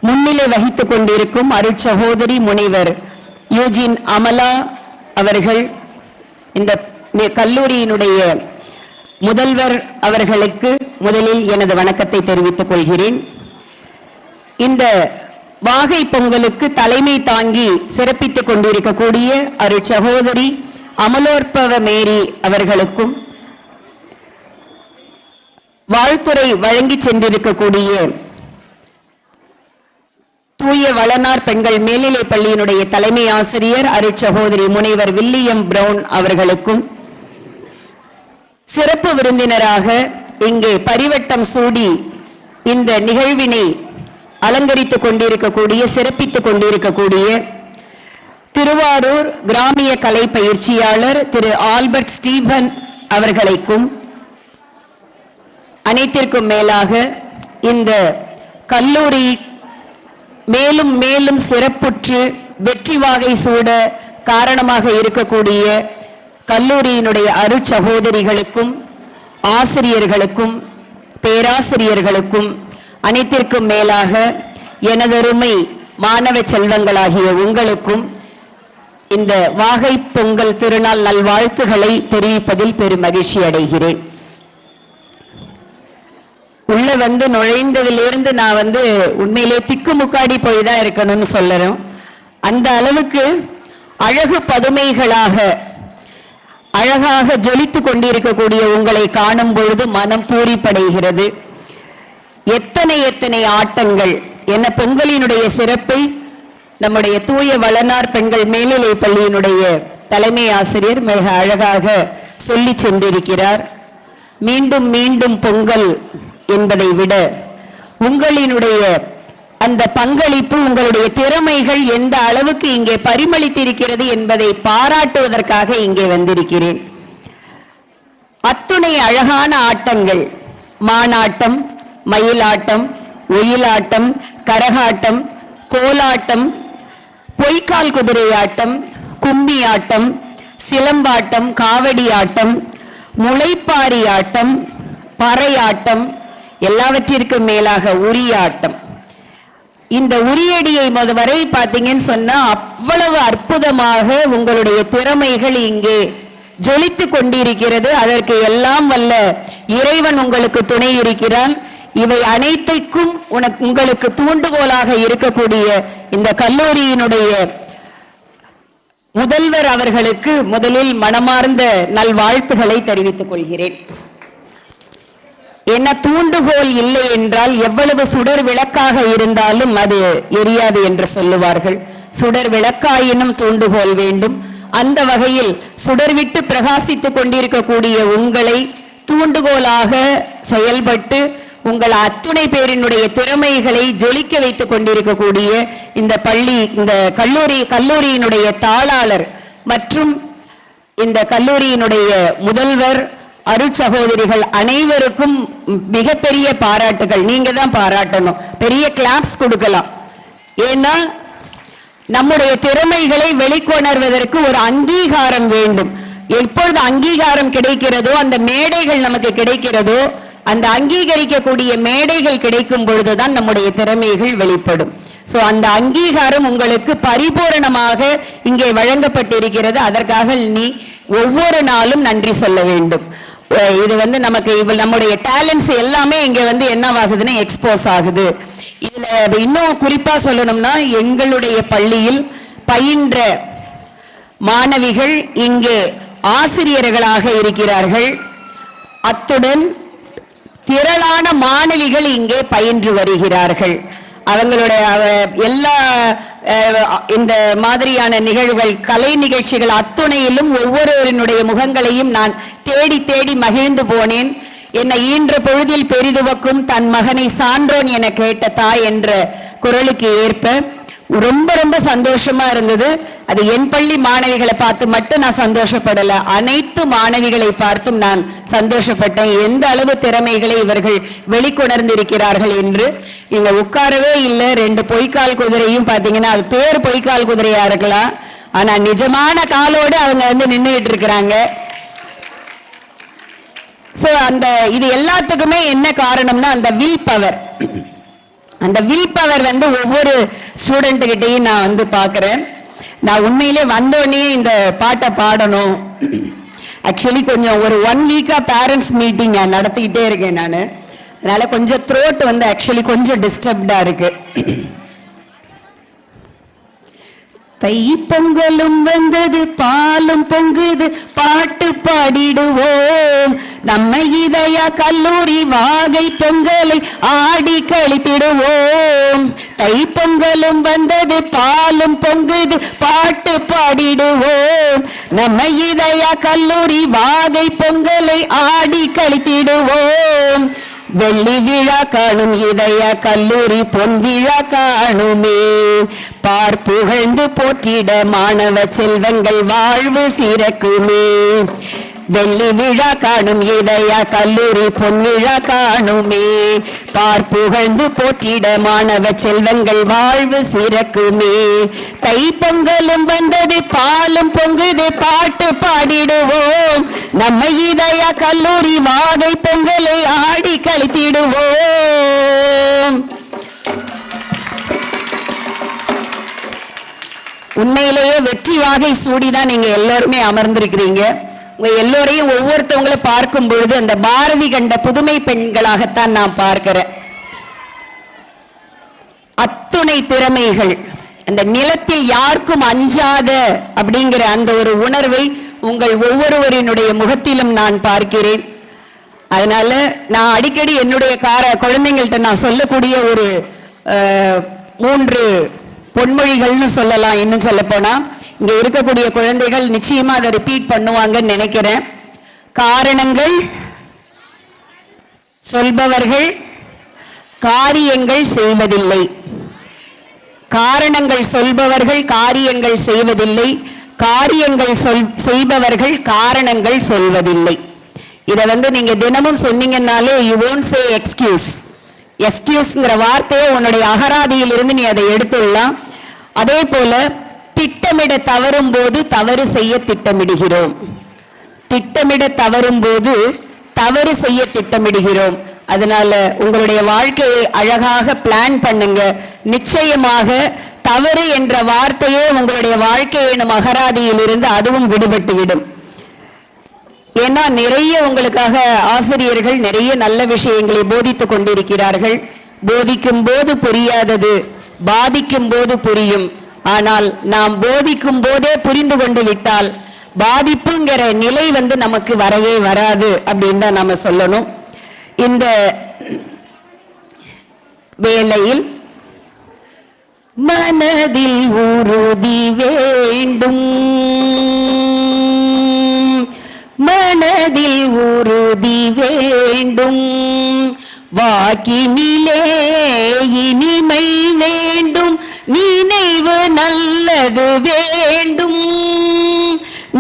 முன்னிலை வகித்துக் கொண்டிருக்கும் அருட்சகோதரி முனைவர் யூஜின் அமலா அவர்கள், இந்த கல்லூரியினுடைய முதல்வர் அவர்களுக்கு முதலில் எனது வணக்கத்தை தெரிவித்துக் கொள்கிறேன். இந்த வாகை பொங்கலுக்கு தலைமை தாங்கி சிறப்பித்துக் கொண்டிருக்கக்கூடிய அருட்சகோதரி அமலோற்பவ மேரி அவர்களுக்கும், வாழ்த்துரை வழங்கி சென்றிருக்கக்கூடிய தூய வளனார் பெண்கள் மேல்நிலைப் பள்ளியினுடைய தலைமை ஆசிரியர் அருட்சகோதரி முனைவர் வில்லியம் பிரவுன் அவர்களுக்கும், சிறப்பு விருந்தினராக இங்கே பரிவட்டம் சூடி இந்த நிகழ்வினை அலங்கரித்துக் கொண்டிருக்கக்கூடிய சிறப்பித்துக் கொண்டிருக்கக்கூடிய திருவாரூர் கிராமிய கலை பயிற்சியாளர் திரு ஆல்பர்ட் ஸ்டீபன் அவர்களுக்கும், அனைத்திற்கும் மேலாக இந்த கல்லூரி மேலும் மேலும் சிறப்புற்று வெற்றி வாகை சூட காரணமாக இருக்கக்கூடிய கல்லூரியினுடைய அருட்சகோதரிகளுக்கும் ஆசிரியர்களுக்கும் பேராசிரியர்களுக்கும், அனைத்திற்கும் மேலாக எனதருமை மாணவ செல்வங்களாகிய உங்களுக்கும் இந்த வாகை பொங்கல் திருநாள் நல்வாழ்த்துக்களை தெரிவிப்பதில் பெரும் மகிழ்ச்சி அடைகிறேன். உள்ள நுழைந்ததிலிருந்து நான் உண்மையிலே திக்குமுக்காடி போய் தான் இருக்கணும்னு சொல்லறோம். அந்த அளவுக்கு அழகு பதுமைகளாக அழகாக ஜொலித்து கொண்டிருக்கக்கூடிய உங்களை காணும் பொழுது மனம் பூரிப்படைகிறது. எத்தனை எத்தனை ஆட்டங்கள்! என்ன பொங்கலினுடைய சிறப்பை நம்முடைய தூய வளனார் பெண்கள் மேல்நிலை பள்ளியினுடைய தலைமை ஆசிரியர் மிக அழகாக சொல்லி சென்றிருக்கிறார். மீண்டும் மீண்டும் பொங்கல் என்பதை விட உங்களினுடைய அந்த பங்களிப்பு, உங்களுடைய திறமைகள் எந்த அளவுக்கு இங்கே பரிமளித்திருக்கிறது என்பதை பாராட்டுவதற்காக இங்கே வந்திருக்கிறேன். அத்துணை அழகான ஆட்டங்கள், மானாட்டம், மயிலாட்டம், ஒயிலாட்டம், கரகாட்டம், கோலாட்டம், பொய்க்கால் குதிரை ஆட்டம், கும்மி ஆட்டம், சிலம்பாட்டம், காவடி ஆட்டம், முளைப்பாரி ஆட்டம், பறையாட்டம், எல்லாவற்றிற்கும் மேலாக உரியாட்டம். இந்த உரியடியை வரை பார்த்தீங்கன்னு சொன்னா அவ்வளவு அற்புதமாக உங்களுடைய திறமைகள் இங்கே ஜொலித்து கொண்டிருக்கிறது. அதற்கு எல்லாம் வல்ல இறைவன் உங்களுக்கு துணை இருக்கிறான். இவை அனைத்தைக்கும் உங்களுக்கு தூண்டுகோலாக இருக்கக்கூடிய இந்த கல்லூரியினுடைய முதல்வர் அவர்களுக்கு முதலில் மனமார்ந்த நல்வாழ்த்துக்களை தெரிவித்துக் கொள்கிறேன். என்ன தூண்டுகோல் இல்லை என்றால் எவ்வளவு சுடர் விளக்காக இருந்தாலும் அது எரியாது என்று சொல்லுவார்கள். சுடர் விளக்காயினும் தூண்டுகோல் வேண்டும். அந்த வகையில் சுடர்விட்டு பிரகாசித்துக் கொண்டிருக்கக்கூடிய உங்களை தூண்டுகோலாக செயல்பட்டு உங்கள் அத்துணை பேரினுடைய திறமைகளை ஜொலிக்க வைத்துக் கொண்டிருக்கக்கூடிய இந்த கல்லூரியினுடைய தாளாளர் மற்றும் இந்த கல்லூரியினுடைய முதல்வர் அருட்சகோதரிகள் அனைவருக்கும் மிகப்பெரிய பாராட்டுகள். நீங்க தான் பாராட்டணும், பெரிய கிளாப்ஸ் கொடுக்கலாம். ஏன்னா நம்முடைய திறமைகளை வெளிக்கொணர்வதற்கு ஒரு அங்கீகாரம் வேண்டும். எப்பொழுது அங்கீகாரம் கிடைக்கிறதோ, அந்த மேடைகள் நமக்கு கிடைக்கிறதோ, அந்த அங்கீகரிக்கக்கூடிய மேடைகள் கிடைக்கும் பொழுதுதான் நம்முடைய திறமைகள் வெளிப்படும். சோ அந்த அங்கீகாரம் உங்களுக்கு பரிபூரணமாக இங்கே வழங்கப்பட்டிருக்கிறது. அதற்காக நீ ஒவ்வொரு நாளும் நன்றி சொல்ல வேண்டும். இது நமக்கு நம்முடைய டேலண்ட்ஸ் எல்லாமே இங்க என்னவாகுதுன்னா எக்ஸ்போஸ் ஆகுது. இதுல இன்னும் குறிப்பா சொல்லணும்னா எங்களுடைய பள்ளியில் பயின்ற மாணவிகள் இங்கே ஆசிரியர்களாக இருக்கிறார்கள். அத்துடன் திரளான மாணவிகள் இங்கே பயின்று வருகிறார்கள். அவங்களுடைய எல்லா இந்த மாதிரியான நிகழ்வுகள், கலை நிகழ்ச்சிகள் அத்துணையிலும் ஒவ்வொருவரினுடைய முகங்களையும் நான் தேடி தேடி மகிழ்ந்து போனேன். என்னை ஈன்ற பொழுதில் பெரிதுவக்கும் தன் மகனை சான்றோன் என கேட்ட தாய் என்ற குரலுக்கு ஏற்ப ரொம்ப ரொம்ப சந்தோஷமா இருந்தது. அது என் பள்ளி மாணவிகளை பார்த்து மட்டும் நான் சந்தோஷப்படல, அனைத்து மாணவிகளை பார்த்தும் நான் சந்தோஷப்பட்டேன். எந்த அளவு திறமைகளை இவர்கள் வெளிக்கொணர்ந்திருக்கிறார்கள் என்று. இங்க உட்காரவே இல்லை, 2 பொய்க்கால் குதிரையும் பாத்தீங்கன்னா அது பேர் பொய்க்கால் குதிரையா இருக்கலாம், ஆனா நிஜமான காலோடு அவங்க நின்றுகிட்டு இருக்கிறாங்க. சோ இது எல்லாத்துக்குமே என்ன காரணம்னா அந்த வில் பவர். அந்த வில் பவர் ஒவ்வொரு ஸ்டூடெண்ட் கிட்டையும் நான் பாக்குறேன். நான் உண்மையிலே வந்தோடனே இந்த பாட்டை பாடணும். ஆக்சுவலி கொஞ்சம் ஒரு 1 வீக்கா பேரண்ட்ஸ் மீட்டிங் நடத்திக்கிட்டே இருக்கேன் நான். அதனால கொஞ்சம் த்ரோட் ஆக்சுவலி கொஞ்சம் டிஸ்டர்ப்டா இருக்கு. தை பொங்கலும் வந்தது, பாலும் பொங்குது, பாட்டு பாடிடுவோம். நம்ம இதய கல்லூரி வாகை பொங்கலை ஆடி கழித்திடுவோம். தை பொங்கலும் வந்தது, பாலும் பொங்குது, பாட்டு பாடிடுவோம். நம்ம இதய கல்லூரி வாகை பொங்கலை ஆடி கழித்திடுவோம். வெள்ளி விழா காணும் இதய கல்லூரி பொன் விழா காணுமே. பார்ப்புகழ்ந்து போற்றிட மாணவ செல்வங்கள் வாழ்வு சிறக்குமே. வெள்ளி விழா காணும் இதய கல்லூரி பொன் விழா காணுமே. பார்ப்புகழ்ந்து போற்றிட மாணவ செல்வங்கள் வாழ்வு சிறக்குமே. தை பொங்கலும் வந்தது, பாலும் பொங்குது, பாட்டு பாடிடுவோம். நம்ம இதய கல்லூரி வாகை பொங்கலை ஆடி கழித்திடுவோம். உண்மையிலேயே வெற்றி வாகை சூடிதான் நீங்க எல்லாருமே அமர்ந்திருக்கிறீங்க. உங்க எல்லோரையும் ஒவ்வொருத்தவங்களை பார்க்கும் பொழுது அந்த பாரதி கண்ட புதுமை பெண்களாகத்தான் நான் பார்க்கிறேன். அத்துணை திறமைகள், அந்த நிலத்தில் யாருக்கும் அஞ்சாத அப்படிங்கிற அந்த ஒரு உணர்வை உங்கள் ஒவ்வொருவரினுடைய முகத்திலும் நான் பார்க்கிறேன். அதனால நான் அடிக்கடி என்னுடைய குழந்தைங்கள்ட்ட நான் சொல்லக்கூடிய ஒரு 3 பொன்மொழிகள்னு சொல்லலாம். இன்னும் சொல்ல போனா இங்க இருக்கக்கூடிய குழந்தைகள் நிச்சயமா அதை ரிப்பீட் பண்ணுவாங்கன்னு நினைக்கிறேன். காரணங்கள் சொல்பவர்கள் காரியங்கள் செய்வதில்லை. காரணங்கள் சொல்பவர்கள் காரியங்கள் செய்வதில்லை. காரியங்கள் செய்பவர்கள் காரணங்கள் சொல்வதில்லை. இதை நீங்க தினமும் சொன்னீங்கன்னாலே யூ won't say excuse. எக்ஸ்கியூஸ்ங்கிற வார்த்தையை உன்னுடைய அகராதியில் இருந்து நீ அதை எடுத்துடலாம். அதே போல திட்டமிட தவறும் போது தவறு செய்ய திட்டமிடுகிறோம். திட்டமிட தவறும் போது தவறு செய்ய திட்டமிடுகிறோம். அதனால உங்களுடைய வாழ்க்கையை அழகாக பிளான் பண்ணுங்க. நிச்சயமாக தவறு என்ற வார்த்தையே உங்களுடைய வாழ்க்கை எனும் அகராதியில் இருந்து அதுவும் விடுபட்டு விடும். ஏன்னா நிறைய உங்களுக்காக ஆசிரியர்கள் நிறைய நல்ல விஷயங்களை போதித்துக் கொண்டிருக்கிறார்கள். போதிக்கும் போது புரியாதது பாதிக்கும் போது புரியும். ஆனால் நாம் போதிக்கும் போதே புரிந்து கொண்டு விட்டால் பாதிப்புங்கிற நிலை நமக்கு வரவே வராது அப்படின்னு தான் நாம சொல்லணும். இந்த வேளையில் மனதில் உறுதி வேண்டும், மனதில் உறுதி வேண்டும், வாக்கினிலே இனிமை வேண்டும், நினைவு நல்லது வேண்டும்,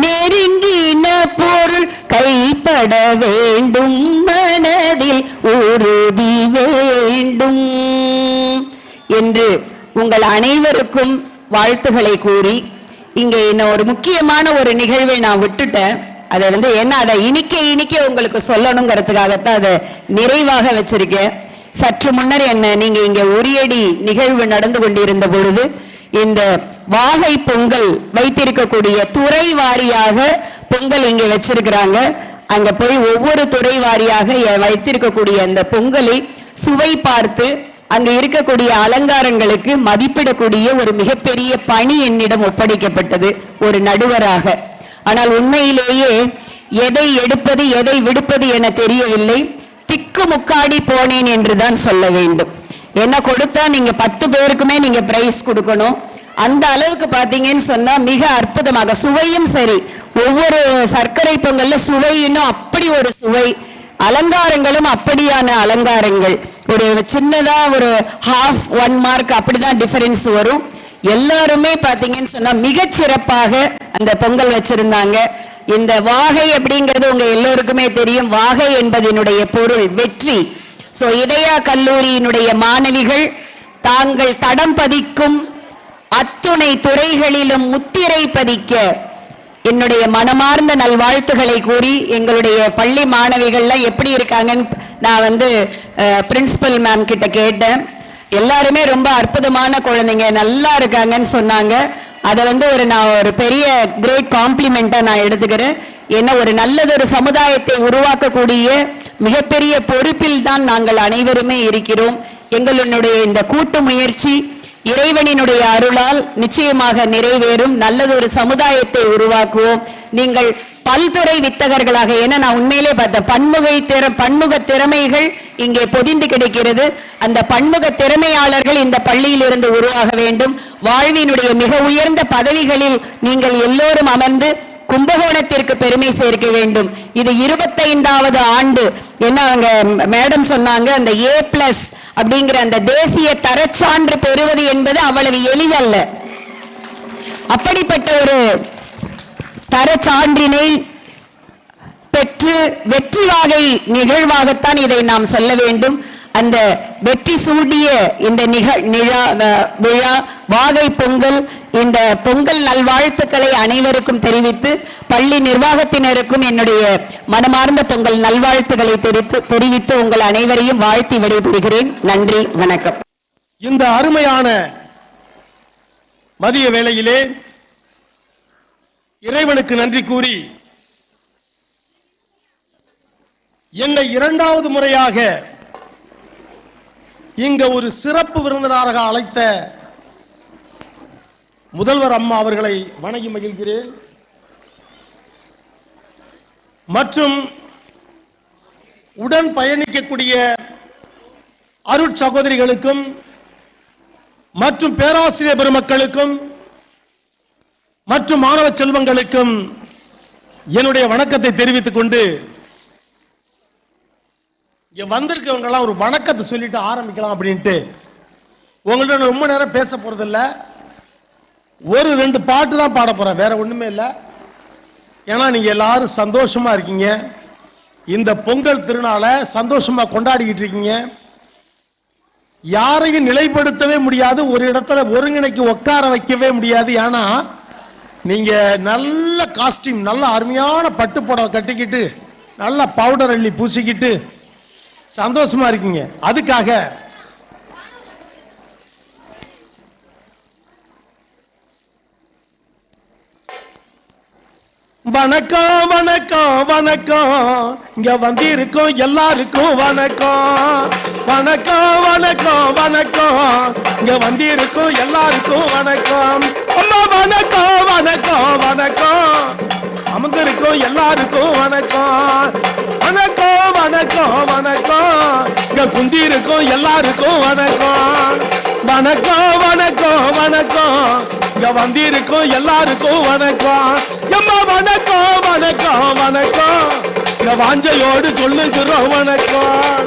நெருங்கின பொருள் கைப்பட வேண்டும், மனதில் உறுதி வேண்டும் என்று உங்கள் அனைவருக்கும் வாழ்த்துக்களை கூறி இங்கே என்ன ஒரு முக்கியமான ஒரு நிகழ்வை நான் விட்டுட்டேன். அதை என்ன அதை இனிக்க உங்களுக்கு சொல்லணுங்கிறதுக்காகத்தான் அதை நிறைவாக வச்சிருக்கேன். சற்று முன்னர் நீங்க இங்க உரியடி நிகழ்வு நடந்து கொண்டிருந்த பொழுது இந்த வாகை பொங்கல் வைத்திருக்கக்கூடிய துறை வாரியாக பொங்கல் இங்க வச்சிருக்கிறாங்க. அங்க போய் ஒவ்வொரு துறை வாரியாக வைத்திருக்கக்கூடிய அந்த பொங்கலை சுவை பார்த்து அங்க இருக்கக்கூடிய அலங்காரங்களுக்கு மதிப்பிடக்கூடிய ஒரு மிகப்பெரிய பணி என்னிடம் ஒப்படைக்கப்பட்டது ஒரு நடுவராக. ஆனால் உண்மையிலேயே எதை எடுப்பது எதை விடுப்பது என தெரியவில்லை. திக்கு முக்காடி போனேன் என்றுதான் சொல்ல வேண்டும். என்ன கொடுத்தா நீங்க 10 பேருக்குமே நீங்க பிரைஸ் கொடுக்கணும். அந்த அளவுக்கு பாத்தீங்கன்னு சொன்னா மிக அற்புதமாக சுவையும் சரி, ஒவ்வொரு சர்க்கரை பொங்கல்ல சுவை இன்னும் அப்படி ஒரு சுவை, அலங்காரங்களும் அப்படியான அலங்காரங்கள். ஒரு சின்னதா ஒரு 1/2 மார்க் அப்படிதான் டிஃபரன்ஸ் வரும். எல்லாருமே பாத்தீங்கன்னு சொன்னா மிகச்சிறப்பாக அந்த பொங்கல் வச்சிருந்தாங்க. இந்த வாகை அப்படிங்கிறது உங்க எல்லோருக்குமே தெரியும். வாகை என்பதனுடைய பொருள் வெற்றி. சோ இதயா கல்லூரியினுடைய மாணவிகள் தாங்கள் தடம் பதிக்கும் அத்துணை துறைகளிலும் முத்திரை பதிக்க என்னுடைய மனமார்ந்த நல்வாழ்த்துக்களை கூறி, எங்களுடைய பள்ளி மாணவிகள்லாம் எப்படி இருக்காங்கன்னு நான் பிரின்சிபல் மேம் கிட்ட கேட்டேன். எல்லாருமே ரொம்ப அற்புதமான குழந்தைங்க, நல்லா இருக்காங்கன்னு சொன்னாங்க. அதை நான் ஒரு பெரிய கிரேட் காம்ப்ளிமெண்டா நான் எடுத்துக்கிறேன். ஏன்னா ஒரு நல்லதொரு சமுதாயத்தை உருவாக்கக்கூடிய மிகப்பெரிய பொறுப்பில் தான் நாங்கள் அனைவருமே இருக்கிறோம். எங்களுடைய இந்த கூட்டு முயற்சி இறைவனினுடைய அருளால் நிச்சயமாக நிறைவேறும். நல்லதொரு சமுதாயத்தை உருவாக்குவோம். நீங்கள் பல்துறை வித்தகர்களாக, ஏன்னா நான் உண்மையிலே பார்த்தேன் பன்முக திறமைகள் இங்கே பொதிந்து கிடைக்கிறது. அந்த பன்முக திறமையாளர்கள் இந்த பள்ளியில் இருந்து உருவாக வேண்டும். வாழ்வினுடைய மிக உயர்ந்த பதவிகளில் நீங்கள் எல்லோரும் அமர்ந்து கும்பகோணத்திற்கு பெருமை சேர்க்க வேண்டும். இது 25வது ஆண்டு. என்ன அவங்க மேடம் சொன்னாங்க, அந்த A+ அப்படிங்கிற அந்த தேசிய தரச்சான்று பெறுவது என்பது அவ்வளவு எளிதல்ல. அப்படிப்பட்ட ஒரு தரச்சான்றினை பெற்று வெற்றி வாகை நிகழ்வாகத்தான் இதை நாம் சொல்ல வேண்டும். அந்த வெற்றி சூடிய இந்த விழா வாகை பொங்கல், இந்த பொங்கல் நல்வாழ்த்துக்களை அனைவருக்கும் தெரிவித்து பள்ளி நிர்வாகத்தினருக்கும் என்னுடைய மனமார்ந்த பொங்கல் நல்வாழ்த்துக்களை தெரிவித்து உங்கள் அனைவரையும் வாழ்த்தி விடைபெறுகிறேன். நன்றி, வணக்கம். இந்த அருமையான மதிய வேளையிலே இறைவனுக்கு நன்றி கூறி என்னை 2வது முறையாக இங்க ஒரு சிறப்பு விருந்தினராக அழைத்த முதல்வர் அம்மா அவர்களை வணங்கி மகிழ்கிறேன். மற்றும் உடன் பயணிக்கக்கூடிய அருட்சகோதரிகளுக்கும் மற்றும் பேராசிரியர் பெருமக்களுக்கும் மற்றும் மாணவ செல்வங்களுக்கும் என்னுடைய வணக்கத்தை தெரிவித்துக் கொண்டு, வந்திருக்கவங்க எல்லாம் ஒரு வணக்கத்தை சொல்லிட்டு ஆரம்பிக்கலாம் அப்படின்ட்டு உங்கள்ட்ட ரொம்ப நேரம் பேச போறதில்ல. ஒரு 2 பாட்டு தான் பாட போறேன், வேற ஒண்ணுமே இல்லை. ஏன்னா நீங்க எல்லாரும் சந்தோஷமா இருக்கீங்க, இந்த பொங்கல் திருநாளை சந்தோஷமா கொண்டாடிக்கிட்டு இருக்கீங்க. யாரையும் நிலைப்படுத்தவே முடியாது, ஒரு இடத்துல ஒருங்கிணைக்கு உட்கார வைக்கவே முடியாது. ஏன்னா நீங்க நல்ல காஸ்டியூம், நல்ல அருமையான பட்டு புடவை கட்டிக்கிட்டு நல்ல பவுடர் அள்ளி பூசிக்கிட்டு சந்தோஷமா இருக்கீங்க. அதுக்காக வணக்கம் வணக்கம் வணக்கம், இங்க வந்திருக்கோம் எல்லாருக்கும் வணக்கம். வணக்கம் வணக்கம் வணக்கம், இங்க வந்திருக்கோம் எல்லாருக்கும் வணக்கம். அம்மா வணக்கம் வணக்கம் வணக்கம், அமர்ந்திருக்கோம் எல்லாருக்கும் வணக்கம். வணக்கம் வணக்கம் வணக்கம், இங்க குந்தி இருக்கோம் எல்லாருக்கும் வணக்கம். வணக்கம் வணக்கம் வணக்கம், இங்க வந்திருக்கோம் எல்லாருக்கும் வணக்கம். எம்மா வணக்கம் வணக்கம் வணக்கம், இங்க வாஞ்சையோடு சொல்லுகிறோம் வணக்கம்.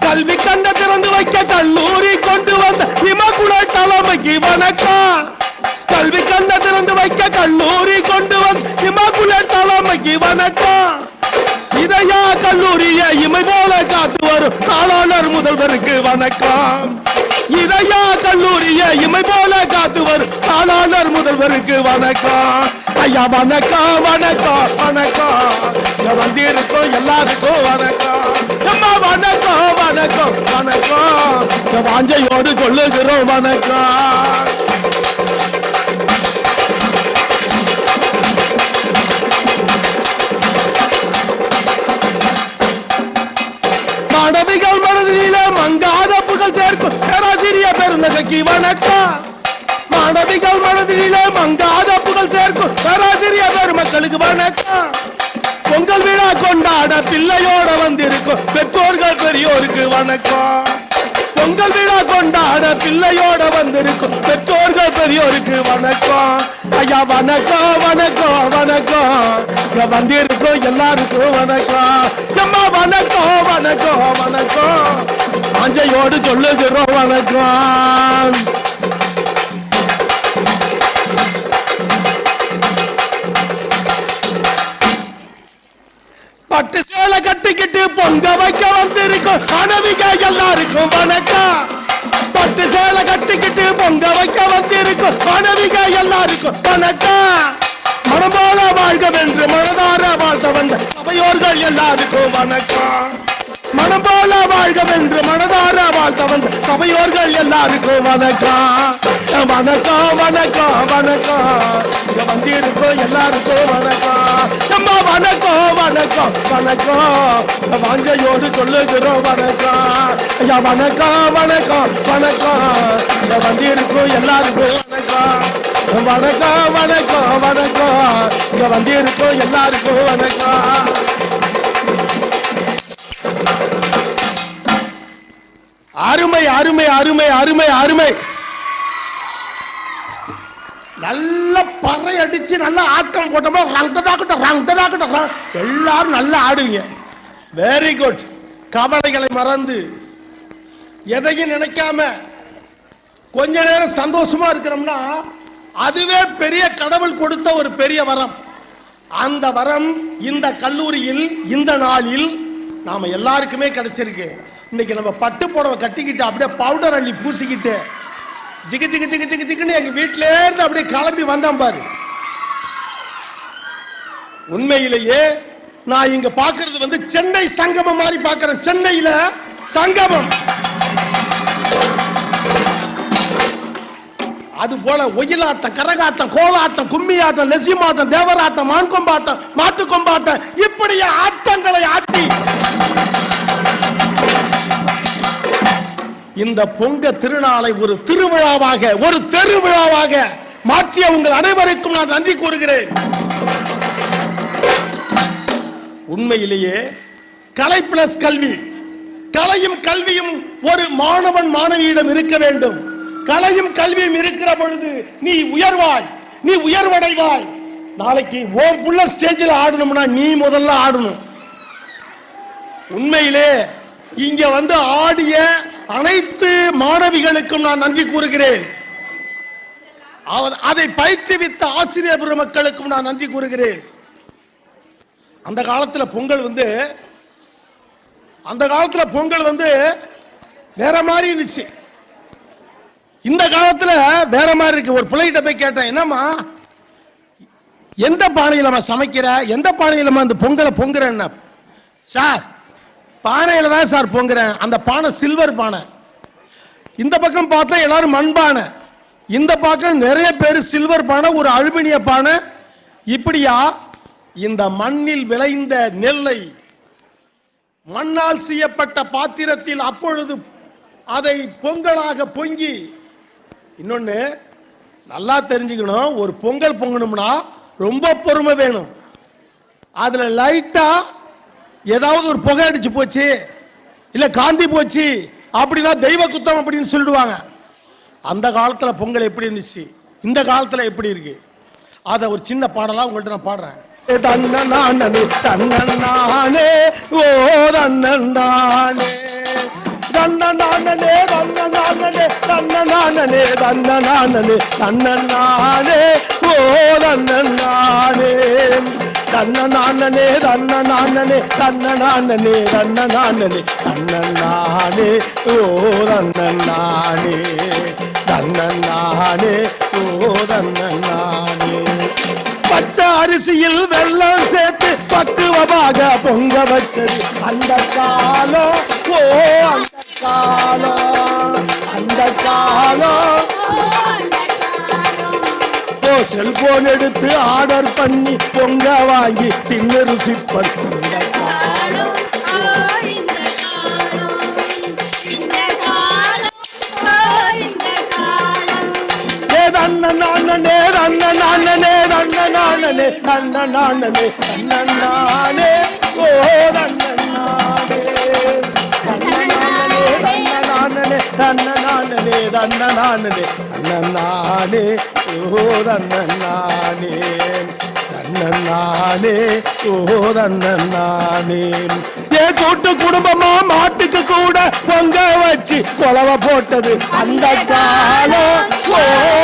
கல்வி கண்ட திறந்து வைக்க கல்லூரி கொண்டு வந்த இமக்குள தலைமைக்கு வணக்கம். கல்வி கண்ட திறந்து வைக்க கல்லூரி கொண்டு வந்த இமக்குள தலைமைக்கு வணக்கம். இதயா கல்லூரியை இமை போல காத்து வரும் காலாளர் முதல்வருக்கு வணக்கம். இதயா கல்லூரியை இமை போல காத்து வரும் காலாளர் முதல்வருக்கு வணக்கம். ஐயா வணக்கம் வணக்கம் வணக்கம், வந்திருக்கோம் எல்லாருக்கும் வணக்கம். அம்மா வணக்கம் வணக்கம் வணக்கம், வாஞ்சையோடு சொல்லுகிறோம் வணக்கம். மாணவிகள் மனதிலே மங்காத புகழ் சேர்க்கும் பேராசிரியர் பெருந்தகைக்கு வணக்கம். மாணவிகள் மனதிலே மங்காத புகழ் சேர்க்கும் பேராசிரியர் பெருமக்களுக்கு வணக்கம். பொங்கல் விழா கொண்டாட பிள்ளையோட வந்திருக்கும் பெற்றோர்கள் பெரியோருக்கு வணக்கம். பொங்கல் விழா கொண்டாட பிள்ளையோட வந்திருக்கும் பெற்றோர்கள் பெரியோருக்கு வணக்கம். ஐயா வணக்கம் வணக்கம் வணக்கம். இங்க வந்திருக்கோம் எல்லாருக்கும் வணக்கம். அம்மா வணக்கம் வணக்கம் வணக்கம். ஆஞ்சையோடு சொல்லுகிறோம் வணக்கம். பட்டு சேலை கட்டிக்கிட்டு பொங்க வைக்க வந்திருக்கும் மனைவிக எல்லாருக்கும் வணக்கம். பட்டு சேலை கட்டிக்கிட்டு பொங்க வைக்க வந்திருக்கும் மனைவிக எல்லாருக்கும் வணக்கம். மனம் போல வாழ்கவென்று மனதார வாழ்த்த வந்த சபையோர்கள் எல்லாருக்கும் வணக்கம். மனம் போல வாழ்கவென்று மனதார வாழ்த்த வந்த சபையோர்கள் எல்லாருக்கும் வணக்கம். வணக்கம் வணக்கம் வணக்கம். இங்க வந்திருக்கோம் எல்லாருக்கும் வணக்கம். அம்மா வணக்கம் வணக்கம் வணக்கம். வாஞ்சையோடு சொல்லுகிறோம் வணக்கம். ஐயா வணக்கம் வணக்கம் வணக்கம். இங்க வந்திருக்கோம் எல்லாருக்கும் வணக்கம். வணக்கம் வணக்கம் வணக்கம். இங்க வந்திருக்கோம் எல்லாருக்கும் வணக்கம். அருமை அருமை அருமை அருமை அருமை. நல்ல பறை அடிச்சு நல்ல ஆட்டம் போட்டோம்னா எல்லாரும் நல்லா ஆடுவீங்க. Very good. கவலைகளை மறந்து எதையும் நினைக்காம கொஞ்ச நேரம் சந்தோஷமா இருக்கிறோம்னா அதுவே பெரிய கடவுள் கொடுத்த ஒரு பெரிய வரம். அந்த வரம் இந்த கல்லூரியில் இந்த நாளில் நாம எல்லாருக்குமே கிடைச்சிருக்கு. இன்னைக்கு நம்ம பட்டு புடவை கட்டிக்கிட்டு அப்படியே பவுடர் அள்ளி பூசிக்கிட்டு ஜிகு ஜிகு ஜிகு ஜிகு ஜிகுன்னு எங்க வீட்டில இருந்து அப்படியே கிளம்பி வந்தோம் பாரு. உண்மையிலேயே நான் இங்க பாக்குறது வந்து சென்னை சங்கமம் மாதிரி பாக்குறேன். சென்னையில சங்கமம். அது போல ஒயிலாட்டம், கரகாட்டம், கோலாட்டம், கும்மியாட்டம், லெசிமாட்டம், தேவராட்டம், மான்கொம்பாட்டம், மாட்டுக்கொம்பாட்டம், இப்படி ஆட்டங்களை ஆட்டி இந்த பொங்க திருநாளை ஒரு திருவிழாவாக, ஒரு தெருவிழாவாக மாற்றிய உங்கள் அனைவருக்கும் நான் நன்றி கூறுகிறேன். உண்மையிலேயே கலை பிளஸ் கல்வி, கலையும் கல்வியும் ஒரு மாணவன் மாணவியிடம் இருக்க வேண்டும். கலையும் கல்வியும் இருக்கிற பொழுது நீ உயர்வாய், நீ உயர்வடைவாய். நாளைக்கு ஓம் புள்ள ஸ்டேஜில் ஆடணும்னா நீ முதல்ல ஆடணும். உண்மையிலே இங்க வந்து ஆடிய அனைத்து மாணவிகளுக்கும் நான் நன்றி கூறுகிறேன். அதை பயிற்றுவித்த ஆசிரியர் பெருமக்களுக்கும் நான் நன்றி கூறுகிறேன். அந்த காலத்துல பொங்கல் வந்து வேற மாதிரி இருந்துச்சு. இந்த காலத்துல வேற மாதிரி இருக்கு. ஒரு பிள்ளைகிட்ட போய் கேட்டேன், என்னம்மா எந்த பானையில சமைக்கிற, எந்த பானையில அந்த பொங்கலை பொங்குறேன்னா, சார் பானையில தான் சார் பொங்குறேன். அந்த பானை சில்வர் பானை. இந்த பக்கம் பார்த்தா எல்லாரும் மண்பானை, இந்த பக்கம் நிறைய பேர் சில்வர் பானை, ஒரு அலுமினிய பானை. இப்படியா இந்த மண்ணில் விளைந்த நெல்லை மண்ணால் செய்யப்பட்ட பாத்திரத்தில் அப்பொழுது அதை பொங்கலாக பொங்கி, இன்னொன்னு நல்லா தெரிஞ்சுக்கணும், ஒரு பொங்கல் பொங்கணும்னா ரொம்ப பொறுமை வேணும். அதுல லைட்டா ஏதாவது ஒரு புகை அடிச்சு போச்சு, இல்ல காந்தி போச்சு அப்படின்னா தெய்வ குத்தம் அப்படின்னு சொல்லிடுவாங்க. அந்த காலத்துல பொங்கல் எப்படி இருந்துச்சு, இந்த காலத்துல எப்படி இருக்கு, அத ஒரு சின்ன பாடலா உங்கள்ட்ட நான் பாடுறேன். தன்னே தன்னே ஓ தன்னே தன்னே தன்னே தன்னே தன்னே தன்னே ஓ தன்னே தன்னே தன்னே தன்னே தன்னே ஓ தன்னே தன்னே ஓ தன்னே. பச்சை அரிசியில் வெல்லம் சேர்த்து பக்குவமாக பொங்க வச்சது அந்த காலம். ஓ அந்த காலம், அந்த காலம். ஓ செல்போன் எடுத்து ஆர்டர் பண்ணி பொங்க வாங்கி தின்னு ருசிப்பது இந்த காலம். தன்னே தன்னே தன்னே தன்னே தன்னே ஓ தன்னே தன்னே தன்னே தன்னே தன்னே ஓ தன்னே தன்னே ஓ தன்னே. ஏ கூட்டு குடும்பமா மாட்டுக்கு கூட பொங்க வச்சு கொலவ போட்டது அந்த காலம், ஓ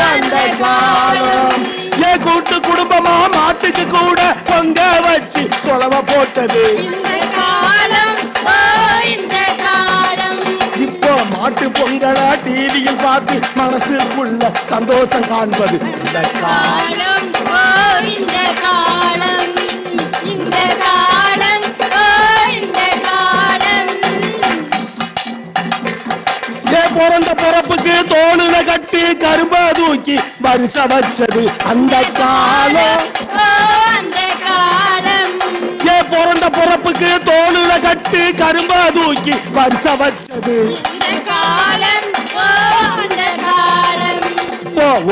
அந்த காலம். ஏ கூட்டு குடும்பமா மாட்டுக்கு கூட பொங்க வச்சு கொலவ போட்டது இப்போ மாட்டு பொங்கலா டிவியில் பார்த்து மனசுக்குள்ள சந்தோஷம் காண்பது இந்த காலம், இந்த காலம், இந்த காலம், இந்த காலம். ஏ பிறந்த பிறப்புக்கு தோளுல கட்டி கரும்ப தூக்கி வரிச வச்சது அந்த காலம், அந்த காலம். ஏ பிறந்த பிறப்புக்கு தோளுல கட்டி கரும்ப தூக்கி வரிச வச்சது இந்த காலம், அந்த காலம்.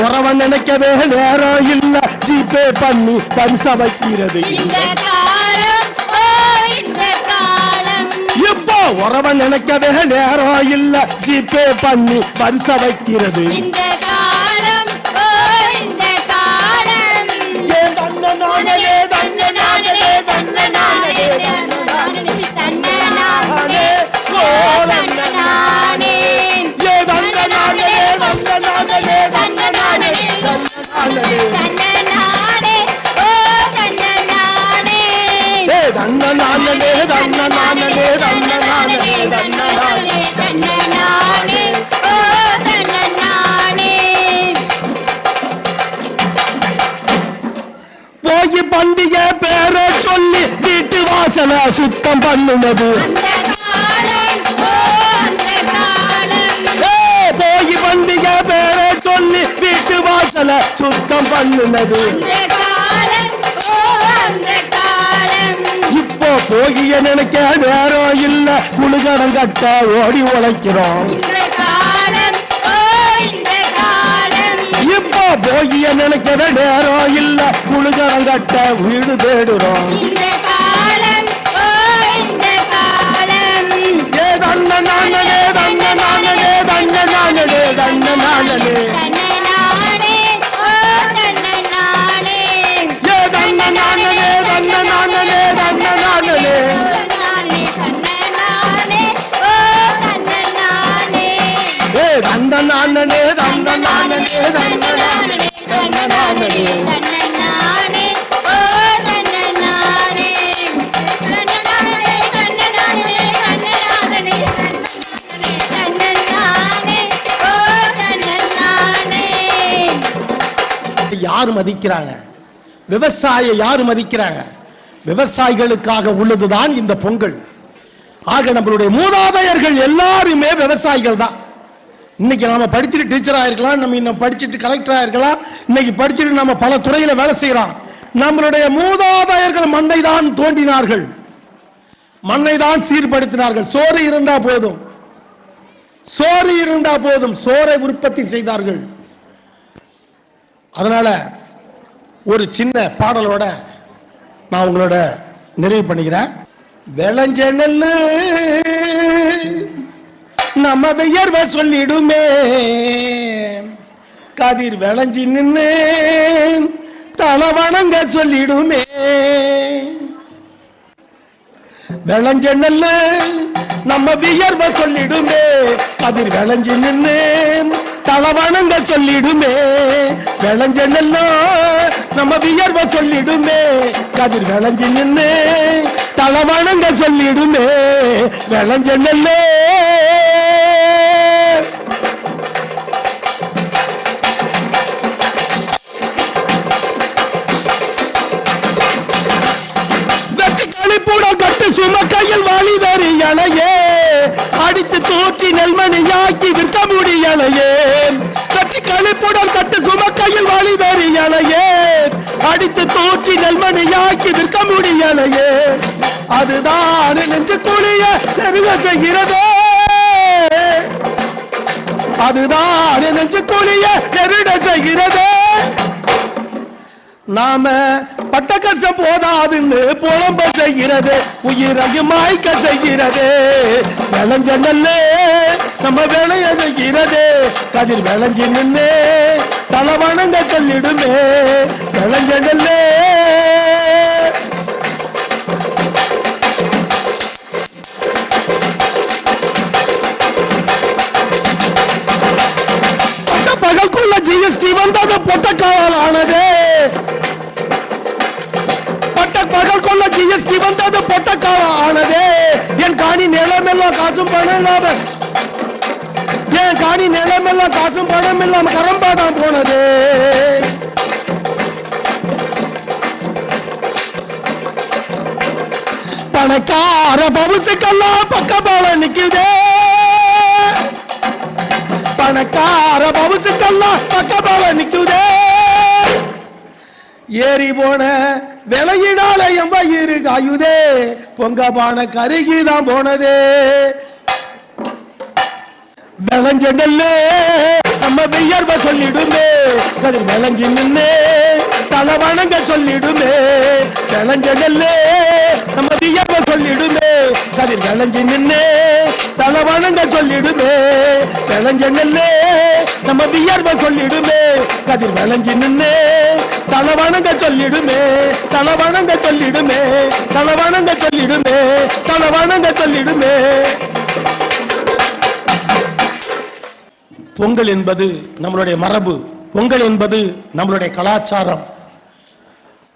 உறவன் நினைக்கவே நேரம் இல்ல ஜிபே பண்ணி வரிச வைக்கிறது இந்த காலம், இந்த காலம். இப்போ உறவன் நினைக்கவே நேரம் இல்ல ஜிபே பண்ணி வரிச வைக்கிறது இந்த காலம், இந்த காலம். ஏ தன்னே தன்னே தன்னே தன்னே ஓ தன்னே. ஏ தன்னே தன்னே தன்னே ஓ தன்னே. ஏ தன்னே தன்னே தன்னே ஓ தன்னே. போகி பண்டிகை பேரை சொல்லி வீட்டு வாசல சுத்தம் பண்ணுனது அந்த காலம், அந்த காலம். போகி பண்டிகை பேரை சொல்லி வீட்டு வாசல சுத்தம் பண்ணுனது அந்த காலம், அந்த காலம். இப்போ போகிய நினைக்க நேரம் இல்ல குழுகடம் கட்ட ஓடி உழைக்கிறோம் இந்த காலம், இந்த காலம். இப்போ போகிய நினைக்கிற நேரம் இல்ல குழுகடம் கட்ட வீடு தேடுறோம் இந்த காலம், இந்த காலம். ஏ தன்னே தன்னே தன்னே தன்னே ஓ தன்னே. ஏ தன்னே ஏ தன்னே யாரு மதிக்கிறாங்க? விவசாய யாரு மதிக்கிறாங்க? விவசாயிகளுக்காக உள்ளதுதான் இந்த பொங்கல். ஆக நம்மளுடைய மூதாதையர்கள் எல்லாருமே விவசாயிகள் தான். இன்னைக்கு நாம படிச்சுட்டு டீச்சரா இருக்கலாம், நம்ம இன்னும் படிச்சுட்டு கலெக்டரா இருக்கலாம், இன்னைக்கு படிச்சுட்டு நம்ம பல துறையில வேலை செய்யலாம். நம்மளுடைய மூதாதையர்கள் மண்ணை தான் தோண்டினார்கள், மண்ணை தான் சீர்படுத்தினார்கள். சோறு இருந்தா போதும், சோறு இருந்தா போதும், சோறை உற்பத்தி செய்தார்கள். அதனால ஒரு சின்ன பாடலோட நான் உங்களோட நிறைவு பண்ணிக்கிறேன். விளைஞ்ச நெல்லு நம்ம வியர்வை சொல்லிடுமே, கதிர் விளைஞ்சி நின்று தலவணங்க சொல்லிடுமே. விளைஞ்ச நெல்லு நம்ம வியர்வை சொல்லிடுமே, கதிர் விளைஞ்சி நின்று தலவணங்க சொல்லிடுமே. விளைஞ்ச நெல்லு நம்ம வியர்வை சொல்லிடுமே, கதிர் விளைஞ்சி நின்று தலவணங்க சொல்லிடுமே. விளைஞ்ச நெல்லு கட்டு சுமக்கையில் வாலி வரியலையே, அடித்து தூற்றி நெல்மணியாக்கி விற்க முடியலையே. கட்சி கழிப்புடன் கட்டு சுமக்கையில் வாலி வரியலையே, அடித்து தூற்றி நெல்மணியாக்கி விற்க முடியலையே. அதுதான் நெஞ்சு குழிய தெருக செய்கிறதே, அதுதான் நெஞ்சு குழிய நெருட செய்கிறதே. நாம பட்ட கஷ்டம் போதாதுன்னு புலம்ப செய்கிறது, உயிரையும் மாய்க்க செய்கிறது. விளைஞ்ச நெல்லு நம்ம விளைய செய்கிறது, கதிர் விளைஞ்சி நின்று தலவணங்க சொல்லிடுமே. விளைஞ்ச நெல்லு பகல்குள்ள ஜிஎஸ்டி வந்தது பொட்டக்காவல் ஆனது. பகல்குள்ள ஜிஎஸ்டி வந்தது பொட்டக்காவல் ஆனது. என் காணி நிலமெல்லாம் காசும் பணம் இல்லாம, என் காணி நிலமெல்லாம் காசும் பணம் இல்லாம கரம்பாதான் போனது. பணக்கார பவுசுக்கெல்லாம் பக்கபால நிக்குதே, பணக்கார பவுசுக்கெல்லாம் பக்கபால நிக்குதே. ஏறி போன விலையினால என் வயிறு காயுதே, பொங்க பான கருகிதான் போனதே. விளைஞ்ச நெல்லு நம்ம வெய்யர்வ சொல்லிடுமே, கதிர் விளைஞ்சி நின்று தலவணங்க சொல்லிடுமே. விளைஞ்ச நெல்லு நம்ம வெய்யர்வ சொல்லிடுமே, கதிர் விளைஞ்சி நின்று தலவணங்க சொல்லிடுமே. விளைஞ்ச நெல்லு நம்ம வியர்வ சொல்லிடுமே, கதிர் விளைஞ்சி நின்று தலவணங்க சொல்லிடுமே. தலவணங்க சொல்லிடுமே, தலவணங்க சொல்லிடுமே, தலவணங்க சொல்லிடுமே. பொங்கல் என்பது நம்மளுடைய மரபு, பொங்கல் என்பது நம்மளுடைய கலாச்சாரம்.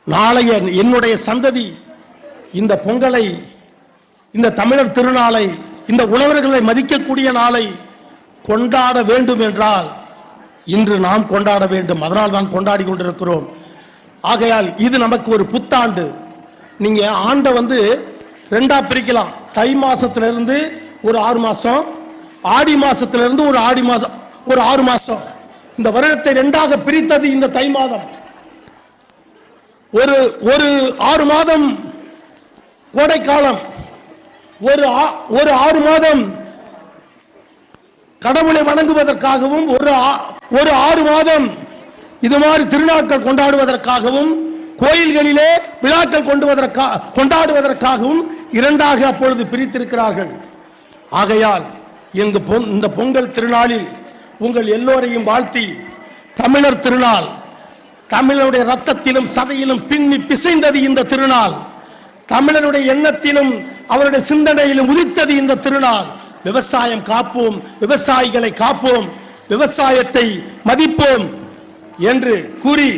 நாளைய என்னுடைய சந்ததி இந்த பொங்கலை, இந்த தமிழர் திருநாளை, இந்த உழவர்களை மதிக்கக்கூடிய நாளை கொண்டாட வேண்டும் என்றால் இன்று நாம் கொண்டாட வேண்டும். அதனால் தான் கொண்டாடி கொண்டிருக்கிறோம். ஆகையால் இது நமக்கு ஒரு புத்தாண்டு. நீங்க ஆண்டை ரெண்டா பிரிக்கலாம். தை மாசத்திலிருந்து ஒரு 6 மாசம், ஆடி மாசத்திலிருந்து ஒரு 6 மாசம். இந்த வருடத்தை ரெண்டாக பிரித்தது இந்த தை மாதம். ஒரு 6 மாதம் கோடைக்காலம், ஒரு 6 மாதம் கடவுளை வணங்குவதற்காகவும், ஒரு 6 மாதம் இது மாதிரி திருநாட்கள் கொண்டாடுவதற்காகவும், கோயில்களிலே விழாக்கள் கொண்டாடுவதற்காகவும் இரண்டாக அப்பொழுது பிரித்திருக்கிறார்கள். ஆகையால் இந்த பொங்கல் திருநாளில் உங்கள் எல்லோரையும் வாழ்த்தி, தமிழர் திருநாள், தமிழருடைய ரத்தத்திலும் சதையிலும் பின்னி பிசைந்தது இந்த திருநாள். தமிழருடைய எண்ணத்திலும் அவருடைய சிந்தனையிலும் உதித்தது இந்த திருநாள். விவசாயம் காப்போம், விவசாயிகளை காப்போம், விவசாயத்தை மதிப்போம் என்று கூறி,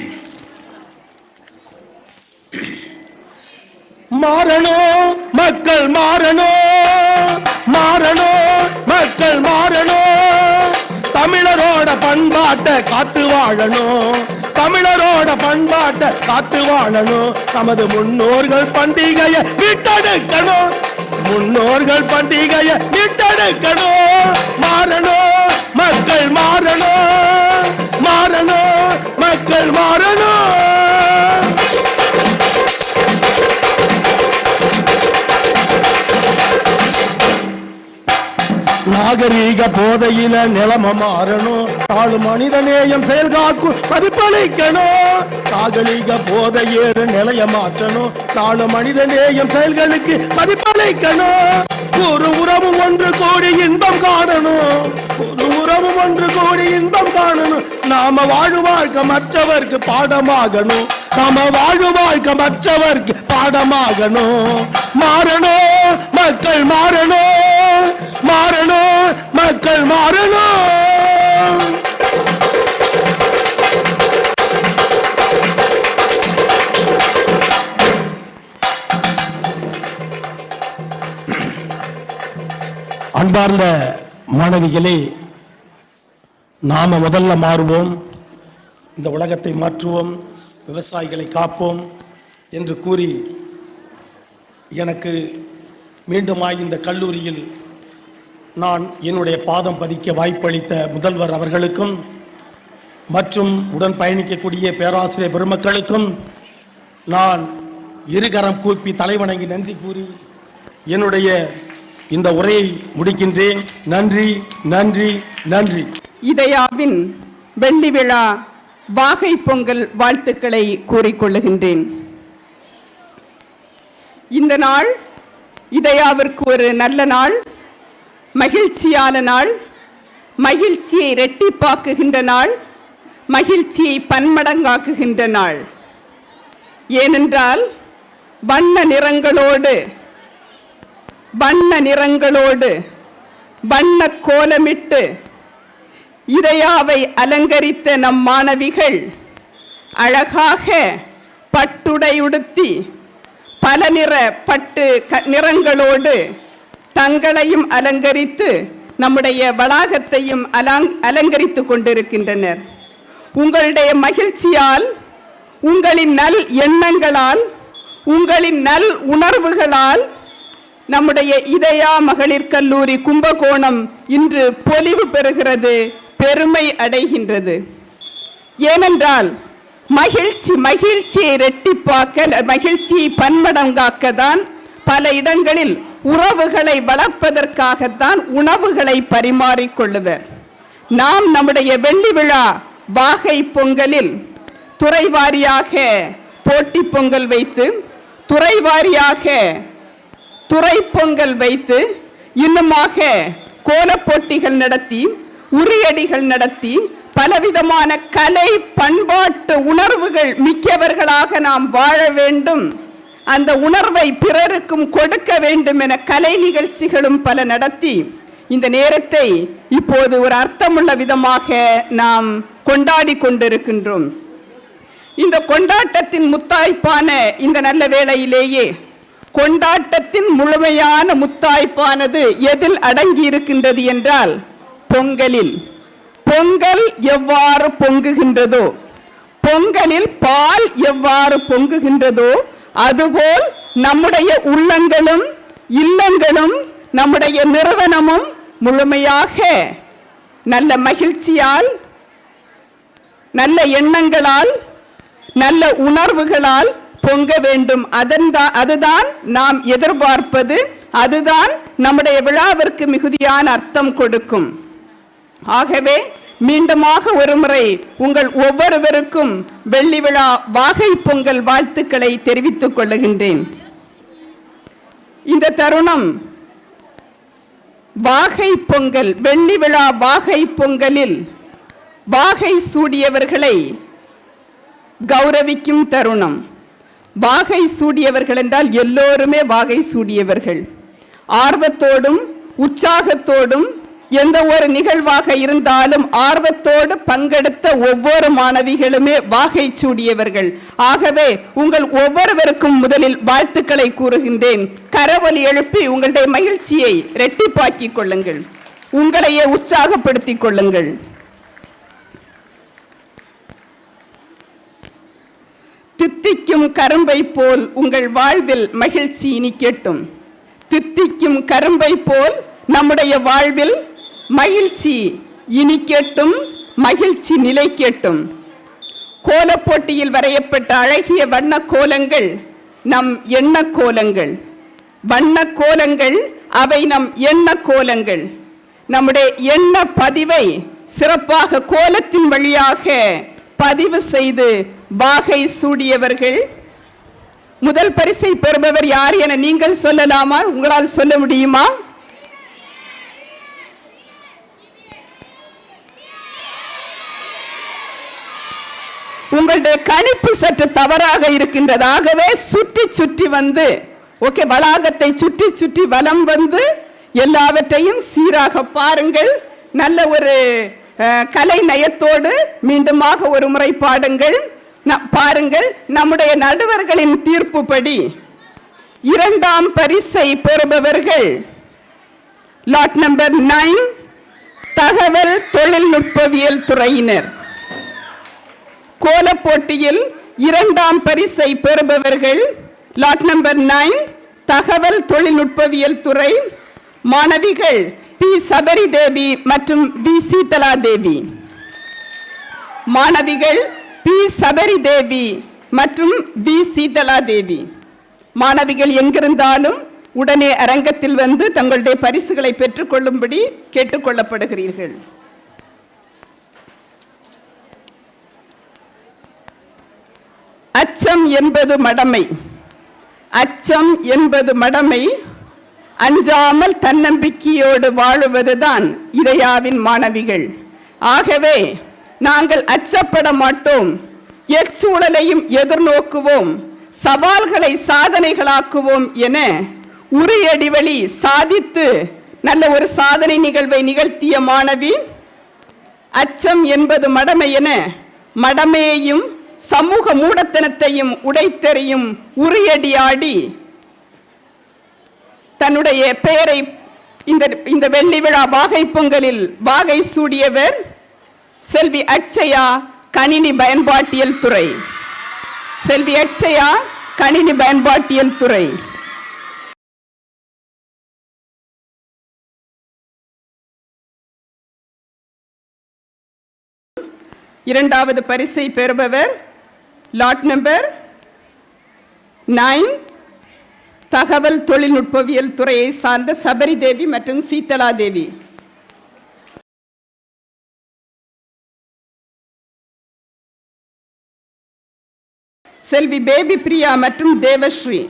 மாறணும் மக்கள் மாறணும், மாறணும் மக்கள் மாறணும், தமிழரோட பண்பாட்டை காத்து வாழணும், தமிழரோட பண்பாட்டை காத்து வாழணும். நமது முன்னோர்கள் பண்டிகையை மீட்டெடுக்கணும், முன்னோர்கள் பண்டிகையை மீட்டெடுக்கணும். மாறணும் மக்கள் மாறணும், மாறணும் மக்கள் மாறணும். நாகரீக போதையில நிலைமை மாறணும், நாலு மனித நேயம் செயல்காக்கும் மதிப்பளிக்கணும். நாகரீக போதையேறு நிலைய மாற்றணும், நாலு மனித நேயம் செயல்களுக்கு மதிப்பளிக்கணும். ஒரு உறவு ஒன்று கோடி இன்பம் காணணும், ஒரு உறவு ஒன்று கோடி இன்பம் காணணும். நாம வாழு வாழ்க்கை மற்றவர்க்கு பாடமாகணும், நாம வாழு வாழ்க்கை மற்றவர்க்கு பாடமாகணும். மாறணும் மக்கள் மாறணும், மாறணும் மக்கள் மாறணும். அன்பார்ந்த மாணவிகளே, நாம முதல்ல மாறுவோம், இந்த உலகத்தை மாற்றுவோம், விவசாயிகளை காப்போம் என்று கூறி, எனக்கு மீண்டுமாய் இந்த கல்லூரியில் நான் என்னுடைய பாதம் பதிக்க வாய்ப்பளித்த முதல்வர் அவர்களுக்கும் மற்றும் உடன் பயணிக்கக்கூடிய பேராசிரியர் பெருமக்களுக்கும் நான் இருகரம் கூப்பி தலைவணங்கி நன்றி கூறி என்னுடைய இந்த உரையை முடிக்கின்றேன். நன்றி, நன்றி, நன்றி. இதயாவின் வெள்ளி விழா வாகை பொங்கல் வாழ்த்துக்களை கூறிக்கொள்ளுகின்றேன். இந்த நாள் இதயாவிற்கு ஒரு நல்ல நாள், மகிழ்ச்சியான நாள், மகிழ்ச்சியை இரட்டிப்பாக்குகின்ற நாள், மகிழ்ச்சியை பன்மடங்காக்குகின்ற நாள். ஏனென்றால் வண்ண நிறங்களோடு வண்ண கோலமிட்டு இதயாவை அலங்கரித்த நம் மாணவிகள் அழகாக பட்டுடை உடுத்தி பல நிற பட்டு நிறங்களோடு தங்களையும் அலங்கரித்து நம்முடைய வளாகத்தையும் அலங்கரித்து கொண்டிருக்கின்றனர். உங்களுடைய மகிழ்ச்சியால், உங்களின் நல் எண்ணங்களால், உங்களின் நல் உணர்வுகளால் நம்முடைய இதயா மகளிர் கல்லூரி கும்பகோணம் இன்று பொலிவு பெறுகிறது, பெருமை அடைகின்றது. ஏனென்றால் மகிழ்ச்சியை இரட்டிப்பாக்க, மகிழ்ச்சியை பன்மடங்காக்கத்தான் பல இடங்களில் உறவுகளை வளர்ப்பதற்காகத்தான் உணவுகளை பரிமாறிக்கொள்ளுவர். நாம் நம்முடைய வெள்ளி விழா வாகை பொங்கலில் துறைவாரியாக போட்டி பொங்கல் வைத்து, துறைவாரியாக துறை பொங்கல் வைத்து, இன்னுமாக கோலப் போட்டிகள் நடத்தி, உரியடிகள் நடத்தி, பலவிதமான கலை பண்பாட்டு உணர்வுகள் மிக்கவர்களாக நாம் வாழ வேண்டும், அந்த உணர்வை பிறருக்கும் கொடுக்க வேண்டும் என கலை நிகழ்ச்சிகளும் பல நடத்தி இந்த நேரத்தை இப்போது ஒரு அர்த்தமுள்ள விதமாக நாம் கொண்டாடி கொண்டிருக்கின்றோம். இந்த கொண்டாட்டத்தின் முத்தாய்ப்பான இந்த நல்ல வேளையிலேயே கொண்டாட்டத்தின் முழுமையான முத்தாய்ப்பானது எதில் அடங்கி இருக்கின்றது என்றால் பொங்கலில். பொங்கல் எவ்வாறு பொங்குகின்றதோ, பொங்கலில் பால் எவ்வாறு பொங்குகின்றதோ, அதுபோல் நம்முடைய உள்ளங்களும் இல்லங்களும் நம்முடைய நிறுவனமும் முழுமையாக நல்ல மகிழ்ச்சியால், நல்ல எண்ணங்களால், நல்ல உணர்வுகளால் பொங்க வேண்டும். அதுதான் நாம் எதிர்பார்ப்பது, அதுதான் நம்முடைய விழாவிற்கு மிகுதியான அர்த்தம் கொடுக்கும். ஆகவே மீண்டுமாக ஒருமுறை உங்கள் ஒவ்வொருவருக்கும் வெள்ளி விழா வாகை பொங்கல் வாழ்த்துக்களை தெரிவித்துக் கொள்ளுகின்றேன். இந்த தருணம் வாகை பொங்கல், வெள்ளி விழா வாகை பொங்கலில் வாகை சூடியவர்களை கௌரவிக்கும் தருணம். வாகை சூடியவர்கள் என்றால் எல்லோருமே வாகை சூடியவர்கள். ஆர்வத்தோடும் உற்சாகத்தோடும் எந்த ஒரு நிகழ்வாக இருந்தாலும் ஆர்வத்தோடு பங்கெடுத்த ஒவ்வொரு மாணவிகளுமே வாகை சூடியவர்கள். ஆகவே உங்கள் ஒவ்வொருவருக்கும் முதலில் வாழ்த்துக்களை கூறுகின்றேன். கரவொலி எழுப்பி உங்களுடைய மகிழ்ச்சியை இரட்டிப்பாக்கிக் கொள்ளுங்கள், உங்களையே உற்சாகப்படுத்திக் கொள்ளுங்கள். தித்திக்கும் கரும்பை போல் உங்கள் வாழ்வில் மகிழ்ச்சி இனிக்கட்டும். தித்திக்கும் கரும்பை போல் நம்முடைய வாழ்வில் மகிழ்ச்சி இனிக்கட்டும், மகிழ்ச்சி நிலைக்கட்டும். கோலப்போட்டியில் வரையப்பட்ட அழகிய வண்ண கோலங்கள் நம் எண்ண கோலங்கள். வண்ண கோலங்கள் அவை நம் எண்ண கோலங்கள். நம்முடைய எண்ண பதிவை சிறப்பாக கோலத்தின் வழியாக பதிவு செய்து வாகை சூடியவர்கள். முதல் பரிசை பெறுபவர் யார் என நீங்கள் சொல்லலாமா? உங்களால் சொல்ல முடியுமா? உங்களுடைய கணிப்பு சற்று தவறாக இருக்கின்றதாகவே சுற்றி சுற்றி வந்து வளாகத்தை சுற்றி சுற்றி வலம் வந்து எல்லாவற்றையும் சீராக பாருங்கள். நல்ல ஒரு கலை நயத்தோடு மீண்டுமாக ஒரு முறை பாடுங்கள். பாருங்கள், நம்முடைய நடுவர்களின் தீர்ப்புப்படி இரண்டாம் பரிசை பெறுபவர்கள் லாட் நம்பர் 9 தகவல் தொழில்நுட்பவியல் துறையினர். கோலப்போட்டியில் இரண்டாம் பரிசை பெறுபவர்கள் லாட் நம்பர் 9 தகவல் தொழில்நுட்பவியல் துறை மாணவிகள் பி சபரி தேவி மற்றும் பி சீதலா தேவி. மாணவிகள் பி சபரி தேவி மற்றும் பி சீதலா தேவி. மாணவிகள் எங்கிருந்தாலும் உடனே அரங்கத்தில் வந்து தங்களுடைய பரிசுகளை பெற்றுக்கொள்ளும்படி கேட்டுக்கொள்ளப்படுகிறீர்கள். என்பது மடமை, அச்சம் என்பது மடமை, அஞ்சாமல் தன்னம்பிக்கையோடு வாழுவதுதான் இதயாவின் மாணவிகள். ஆகவே நாங்கள் அச்சப்பட மாட்டோம், எச்சூழலையும் எதிர்நோக்குவோம், சவால்களை சாதனைகளாக்குவோம் என உரியடி வழி சாதித்து நல்ல ஒரு சாதனை நிகழ்வை நிகழ்த்திய மாணவி. அச்சம் என்பது மடமை என மடமையையும் சமூக மூடத்தனத்தையும் உடைத்தெறியும் உரியடியாடி தன்னுடைய பெயரை இந்த வெள்ளி விழா வாகை பொங்கலில் வாகை சூடியவர் செல்வி அட்சயா, கணினி பயன்பாட்டியல் துறை. செல்வி அட்சயா, கணினி பயன்பாட்டியல் துறை. இரண்டாவது பரிசை பெறுபவர் லாட் நம்பர் 9 தகவல் தொழில்நுட்பவியல் துறையை சார்ந்த சபரி தேவி மற்றும் சீதலா தேவி. செல்வி பேபி பிரியா மற்றும் தேவஸ்ரீ.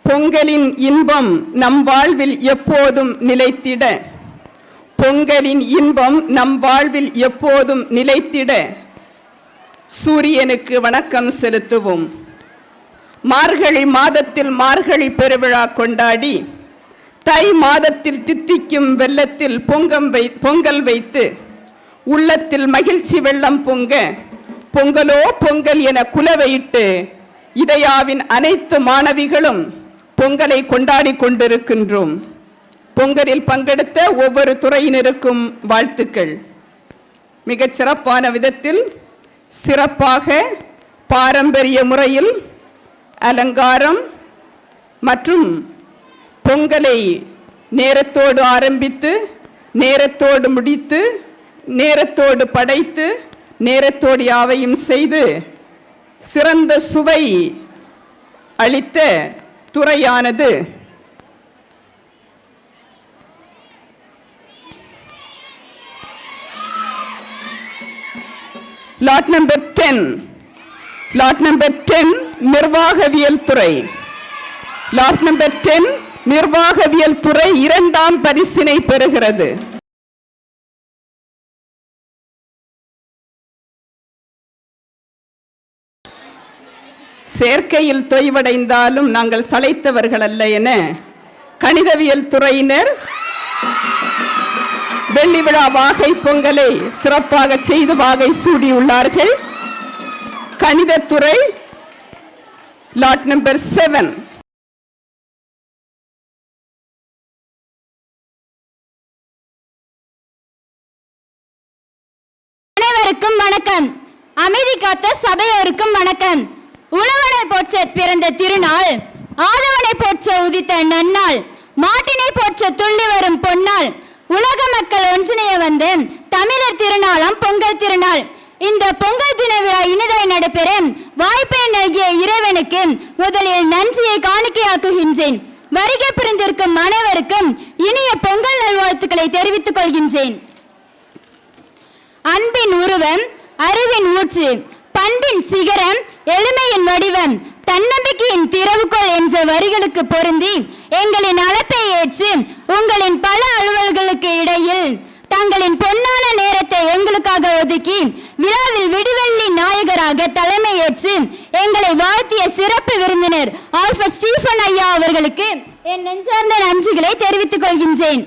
பொங்கலின் இன்பம் நம் வாழ்வில் எப்போதும் நிலைத்திட, பொங்கலின் இன்பம் நம் வாழ்வில் எப்போதும் நிலைத்திட சூரியனுக்கு வணக்கம் செலுத்துவோம். மார்கழி மாதத்தில் மார்கழி பெருவிழா கொண்டாடி, தை மாதத்தில் தித்திக்கும் வெள்ளத்தில் பொங்கல் வைத்து உள்ளத்தில் மகிழ்ச்சி வெள்ளம் பொங்க, பொங்கலோ பொங்கல் என குலவையிட்டு இதயாவின் அனைத்து மாணவிகளும் பொங்கலை கொண்டாடி கொண்டிருக்கின்றோம். பொங்கலில் பங்கெடுத்த ஒவ்வொரு துறையினருக்கும் வாழ்த்துக்கள். மிகச் சிறப்பான விதத்தில் சிறப்பாக பாரம்பரிய முறையில் அலங்காரம் மற்றும் பொங்கலை நேரத்தோடு ஆரம்பித்து நேரத்தோடு முடித்து நேரத்தோடு படைத்து நேரத்தோடு யாவையும் செய்து சிறந்த சுவை அளித்த துறையானது லாட் நம்பர் 10 நிர்வாகவியல் துறை. லாட் நம்பர் 10 நிர்வாகவியல் துறை இரண்டாம் பரிசினை பெறுகிறது. சேர்க்கையில் தொய்வடைந்தாலும் நாங்கள் சளைத்தவர்கள் அல்ல என கணிதவியல் துறையினர் வெள்ளி விழா வாகை பொங்கலை சிறப்பாக செய்து வாகை சூடியுள்ளார்கள். கணிதத்துறை லாட் நம்பர் 7. அனைவருக்கும் வணக்கம். அமைதி காத்த சபையோருக்கும் வணக்கம். உழவனை போற்ற பிறந்த திருநாள், ஆதவனை போற்ற உதித்த நன்னாள், மாட்டினை போற்ற துள்ளி வரும் பொன்னாள், உலக மக்கள் ஒன்றிணைய வந்து தமிழர் திருநாளாம் பொங்கல் திருநாள். இந்த பொங்கல் தின விழா இனிதாய் நடைபெற வாய்ப்பினை நல்கிய இறைவனுக்கு முதலில் நன்றியை காணிக்கையாக்குகின்றேன். வருகை புரிந்திருக்கும் அனைவருக்கும் இனிய பொங்கல் நல்வாழ்த்துக்களை தெரிவித்துக் கொள்கின்றேன். அன்பின் உருவம், அறிவின் ஊற்று, பண்பின் சிகரம், எளிமையின் வடிவம், தன்னம்பிக்கையின் திறவுகோல் என்ற வரிகளுக்கு பொருந்தி எங்களின் அழைப்பை ஏற்று உங்களின் பல அலுவல்களுக்கு இடையில் தங்களின் பொன்னான நேரத்தை எங்களுக்காக ஒதுக்கி விழாவில் விடுவெள்ளி நாயகராக தலைமை ஏற்று எங்களை வாழ்த்திய சிறப்பு விருந்தினர் ஆல்ஃபர்ட் ஸ்டீஃபன் ஐயா அவர்களுக்கு என் நெஞ்சார்ந்த நன்றிகளை தெரிவித்துக் கொள்கின்றேன்.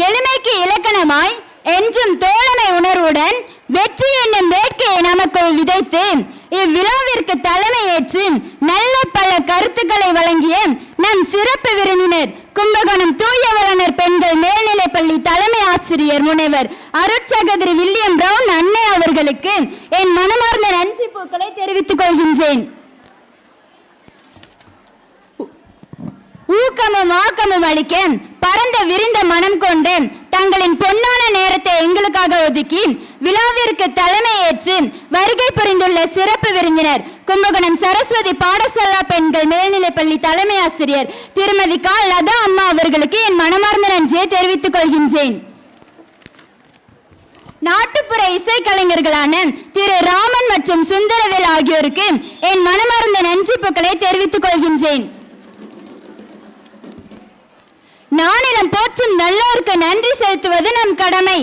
எளிமைக்கு இலக்கணமாய் என்றும் தோழமை உணர்வுடன் வெற்றி என்னும் வேட்கையை நமக்குள் விதைத்து இவ்விழாவிற்கு தலைமையேற்று நல்ல பல கருத்துக்களை வழங்கிய நம் சிறப்பு விருந்தினர் கும்பகோணம் தூயவளனர் பெண்கள் மேல்நிலைப்பள்ளி தலைமை ஆசிரியர் முனைவர் அருட்சகோதரி வில்லியம் பிரவுன் அன்னை அவர்களுக்கு என் மனமார்ந்த நன்றி பூக்களை தெரிவித்துக் கொள்கின்றேன். ஊக்கமும் ஆக்கமும் அளிக்க பரந்த விரிந்த மனம் கொண்டு தங்களின் பொன்னான நேரத்தை எங்களுக்காக ஒதுக்கி விழாவிற்கு தலைமை ஏற்று வருகை புரிந்துள்ள சிறப்பு விருந்தினர் கும்பகோணம் சரஸ்வதி பாடசாலா பெண்கள் மேல்நிலைப்பள்ளி தலைமை ஆசிரியர் திருமதி கா லதா அம்மா அவர்களுக்கு என் மனமார்ந்த நன்றியை தெரிவித்துக் கொள்கின்றேன். நாட்டுப்புற இசைக்கலைஞர்களான திரு ராமன் மற்றும் சுந்தரவேல் ஆகியோருக்கு என் மனமார்ந்த நன்றி பூக்களை தெரிவித்துக் கொள்கின்றேன். நானிலம் போற்றும் நல்லோருக்கு நன்றி செலுத்துவது நம் கடமை.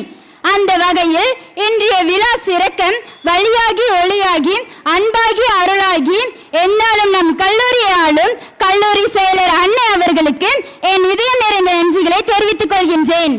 அந்த வகையில் இன்றைய விழா சிறக்கம் வழியாகி ஒளியாகி அன்பாகி அருளாகி என்னாலும் நம் கல்லூரி ஆளும் கல்லூரி செயலர் அன்னை அவர்களுக்கு என் இதயம் நிறைந்த நன்றிகளை தெரிவித்துக் கொள்கின்றேன்.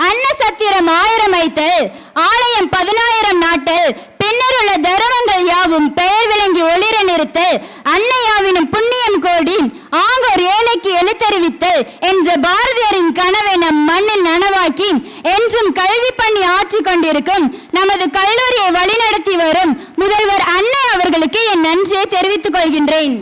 அன்ன சத்திரம் 1000 வைத்தல், ஆலயம் 10000 நாட்டல், பின்னர் உள்ள தர்மங்கள் யாவும் பெயர் விளங்கி ஒளிர நிறுத்தல், அன்னையாவினும் புண்ணியம் கோடி ஆங்கோர் ஏழைக்கு எழுத்தறிவித்தல் என்ற பாரதியாரின் கனவை நம் மண்ணில் நனவாக்கி என்றும் கல்வி பண்ணி ஆற்றிக் கொண்டிருக்கும் நமது கல்லூரியை வழிநடத்தி வரும் முதல்வர் அன்னை அவர்களுக்கு என் நன்றியை தெரிவித்துக் கொள்கின்றேன்.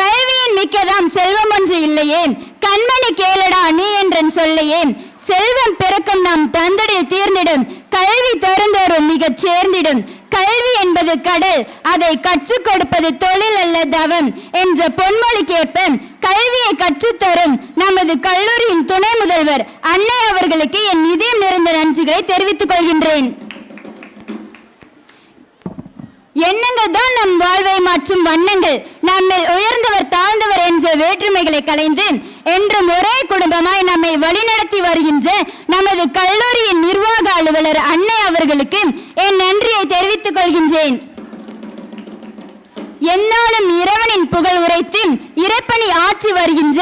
கல்வியின் மிக்கதாம் செல்வம் ஒன்று இல்லையே, கண்மணி கேளடா நீ என்றன் சொல்லையே, செல்வம் பிறக்கும் நாம் தந்தடில் தீர்ந்திடும், கல்வி திறந்தோறும் மிகச் சேர்ந்திடும், கல்வி என்பது கடல், அதை கற்றுக் கொடுப்பது தொழில் அல்ல தவம் என்ற பொன்மொழிக்கேற்ப கல்வியை கற்றுத்தரும் நமது கல்லூரியின் துணை முதல்வர் அன்னை அவர்களுக்கு என் இதயம் நிறைந்த நன்றிகளை தெரிவித்துக் கொள்கின்றேன். எண்ணங்கள் தான் நம் வாழ்வை மாற்றும் வண்ணங்கள். நம்மில் உயர்ந்தவர் தாழ்ந்தவர் என்ற வேற்றுமைகளை களைந்து என்றும் ஒரே குடும்பமாய் நம்மை வழிநடத்தி வருகின்ற நமது கல்லூரியின் நிர்வாக அலுவலர் அன்னை அவர்களுக்கு என் நன்றியை தெரிவித்துக் கொள்கின்றேன். என்னாலும் இறைவனின் புகழ் உரைத்து இறைப்பணி ஆற்றி வருகின்ற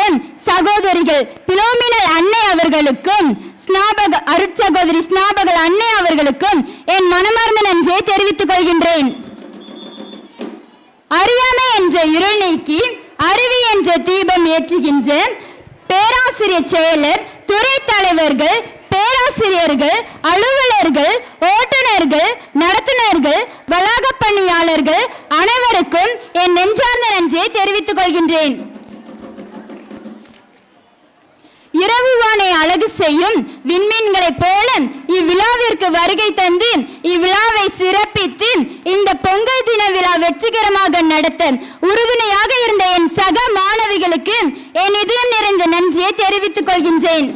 சகோதரிகள் பிலோமினல் அன்னை அவர்களுக்கும் அருட்சகோதரி ஸ்நாபகல் அன்னை அவர்களுக்கும் என் மனமார்ந்த நன்றியை தெரிவித்துக் கொள்கின்றேன். அறியாமை என்ற இருள் நீக்கி அறிவி என்ற தீபம் ஏற்றுகின்ற பேராசிரியர் செயலர், துறை தலைவர்கள், பேராசிரியர்கள், அலுவலர்கள், ஓட்டுநர்கள், நடத்துனர்கள், வளாக பணியாளர்கள் அனைவருக்கும் என் நெஞ்சார்ந்த நன்றியை தெரிவித்துக் கொள்கின்றேன். இரவு வானை அழகு செய்யும் விண்மீன்களைப் போல இவ்விழாவிற்கு வருகை தந்து இவ்விழாவை சிறப்பித்து இந்த பொங்கல் தின விழா வெற்றிகரமாக நடத்த உறுதுணையாக இருந்த என் சக மாணவிகளுக்கு என் இதயம் நிறைந்த நன்றியை தெரிவித்துக் கொள்கின்றேன்.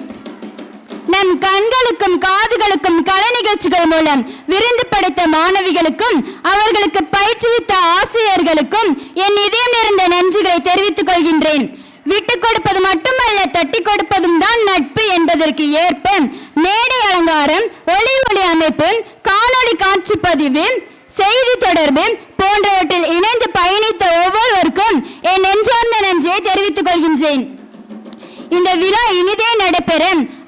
நம் கண்களுக்கும் காதுகளுக்கும் கலை நிகழ்ச்சிகள் மூலம் விருந்து படைத்த மாணவிகளுக்கும் அவர்களுக்கு பயிற்றுவித்த ஆசிரியர்களுக்கும் என் இதயம் நிறைந்த நன்றிகளை தெரிவித்துக் கொள்கின்றேன். விட்டுக் கொடுப்பது மட்டுமல்ல, தட்டி கொடுப்பதும் தான் நட்பு என்பதற்கு ஏற்ப மேடை அலங்காரம், ஒளி அமைப்பு, காணொளி காட்சி பதிவு, செய்தி தொடர்பு போன்றவற்றில் இணைந்து பயணித்த ஒவ்வொருவருக்கும் என் நெஞ்சார்ந்த நன்றியை தெரிவித்துக் கொள்கின்றேன். இந்த விழா இனிதே நடைபெற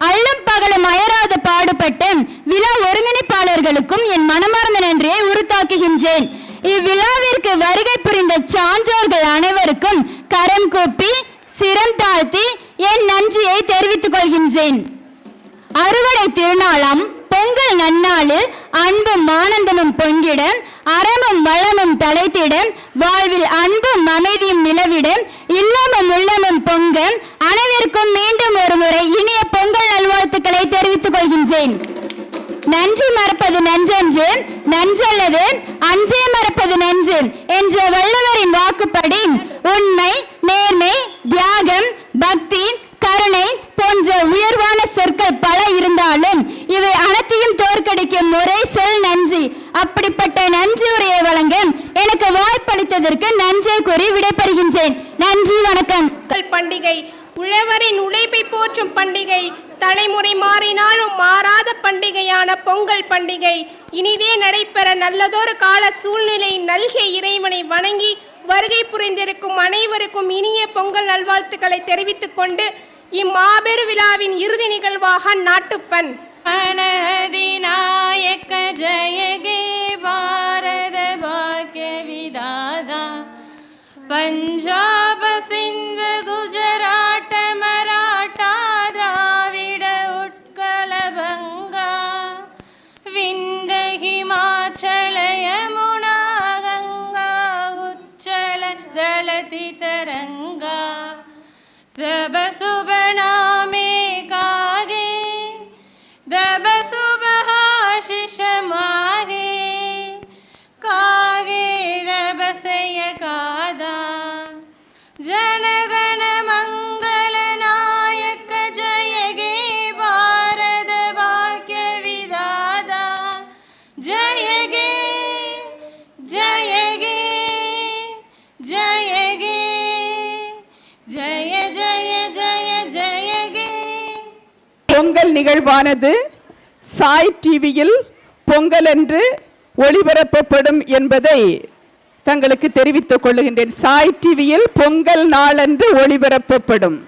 அல்லும் பகலும் அயராத பாடுபட்ட விழா ஒருங்கிணைப்பாளர்களுக்கும் என் மனமார்ந்த நன்றியை உறுத்தாக்குகின்றேன். இவ்விழாவிற்கு வருகை புரிந்த சான்றோர்கள் அனைவருக்கும் கரம் கூப்பி சிரம் தாழ்த்தி என் நன்றியை தெரிவித்துக் கொள்கின்றேன். அறுவடை திருநாளாம் பொங்கல் நன்னாளில் அன்பும் ஆனந்தமும் பொங்கிட, அறமும் வளமும் தலைத்திட, வாழ்வில் அன்பும் அமைதியும் நிலவிட, இல்லமும் உள்ளமும் பொங்க அனைவருக்கும் மீண்டும் ஒரு முறை இனிய பொங்கல் நல்வாழ்த்துக்களை தெரிவித்துக் கொள்கின்றேன். நன்றி மறப்பது நன்றன்று, நன்றல்லது அன்றே மறப்பது நன்று என்ற வள்ளுவரின் வாக்குப்படி உண்மை, நேர்மை, தியாகம், பக்தி, கருணை போன்ற உயர்வான சொற்கள் பல இருந்தாலும் இவை அனைத்தையும் தோற்கடிக்கும் ஒரே சொல் நன்றி. அப்படிப்பட்ட நன்றி உரையை வழங்க எனக்கு வாய்ப்பளித்ததற்கு நன்றி கூறி விடைபெறுகின்றேன். நன்றி, வணக்கம். பண்டிகை உழவரின் உழைப்பை போற்றும் பண்டிகை, தலைமுறை மாறினாலும் மாறாத பண்டிகையான பொங்கல் பண்டிகை இனிதே நடைபெற நல்லதொரு கால சூழ்நிலை நல்கிய இறைவனை வணங்கி வருகை புரிந்திருக்கும் அனைவருக்கும் இனிய பொங்கல் நல்வாழ்த்துக்களை தெரிவித்துக் கொண்டு இம்மாபெரு விழாவின் இறுதி நிகழ்வாக நாட்டுப்பண் நாயக்க ஜெயகே பாரத பாக்ய விதாதா பஞ்சாப சிந்த குஜராட்ட மராட்டா திராவிட உட்கல பங்கா விந்த ஹிமாச்சல யமுனா கங்கா உச்சல தளதி தரங்கா दब सुबनामे कागे दब सुबह आशीष मागे कागे दब सय कादा जनगण मंगल नायक जय गे भारत वाक्य विदादा जय गे जय गे जय गे जय जय जय जय गे பொங்கல் நிகழ்வானது சாய் டிவியில் பொங்கல் என்று ஒளிபரப்பப்படும் என்பதை தங்களுக்கு தெரிவித்துக் கொள்ளுகின்றேன். சாய் டிவியில் பொங்கல் நாளன்று ஒளிபரப்பப்படும்.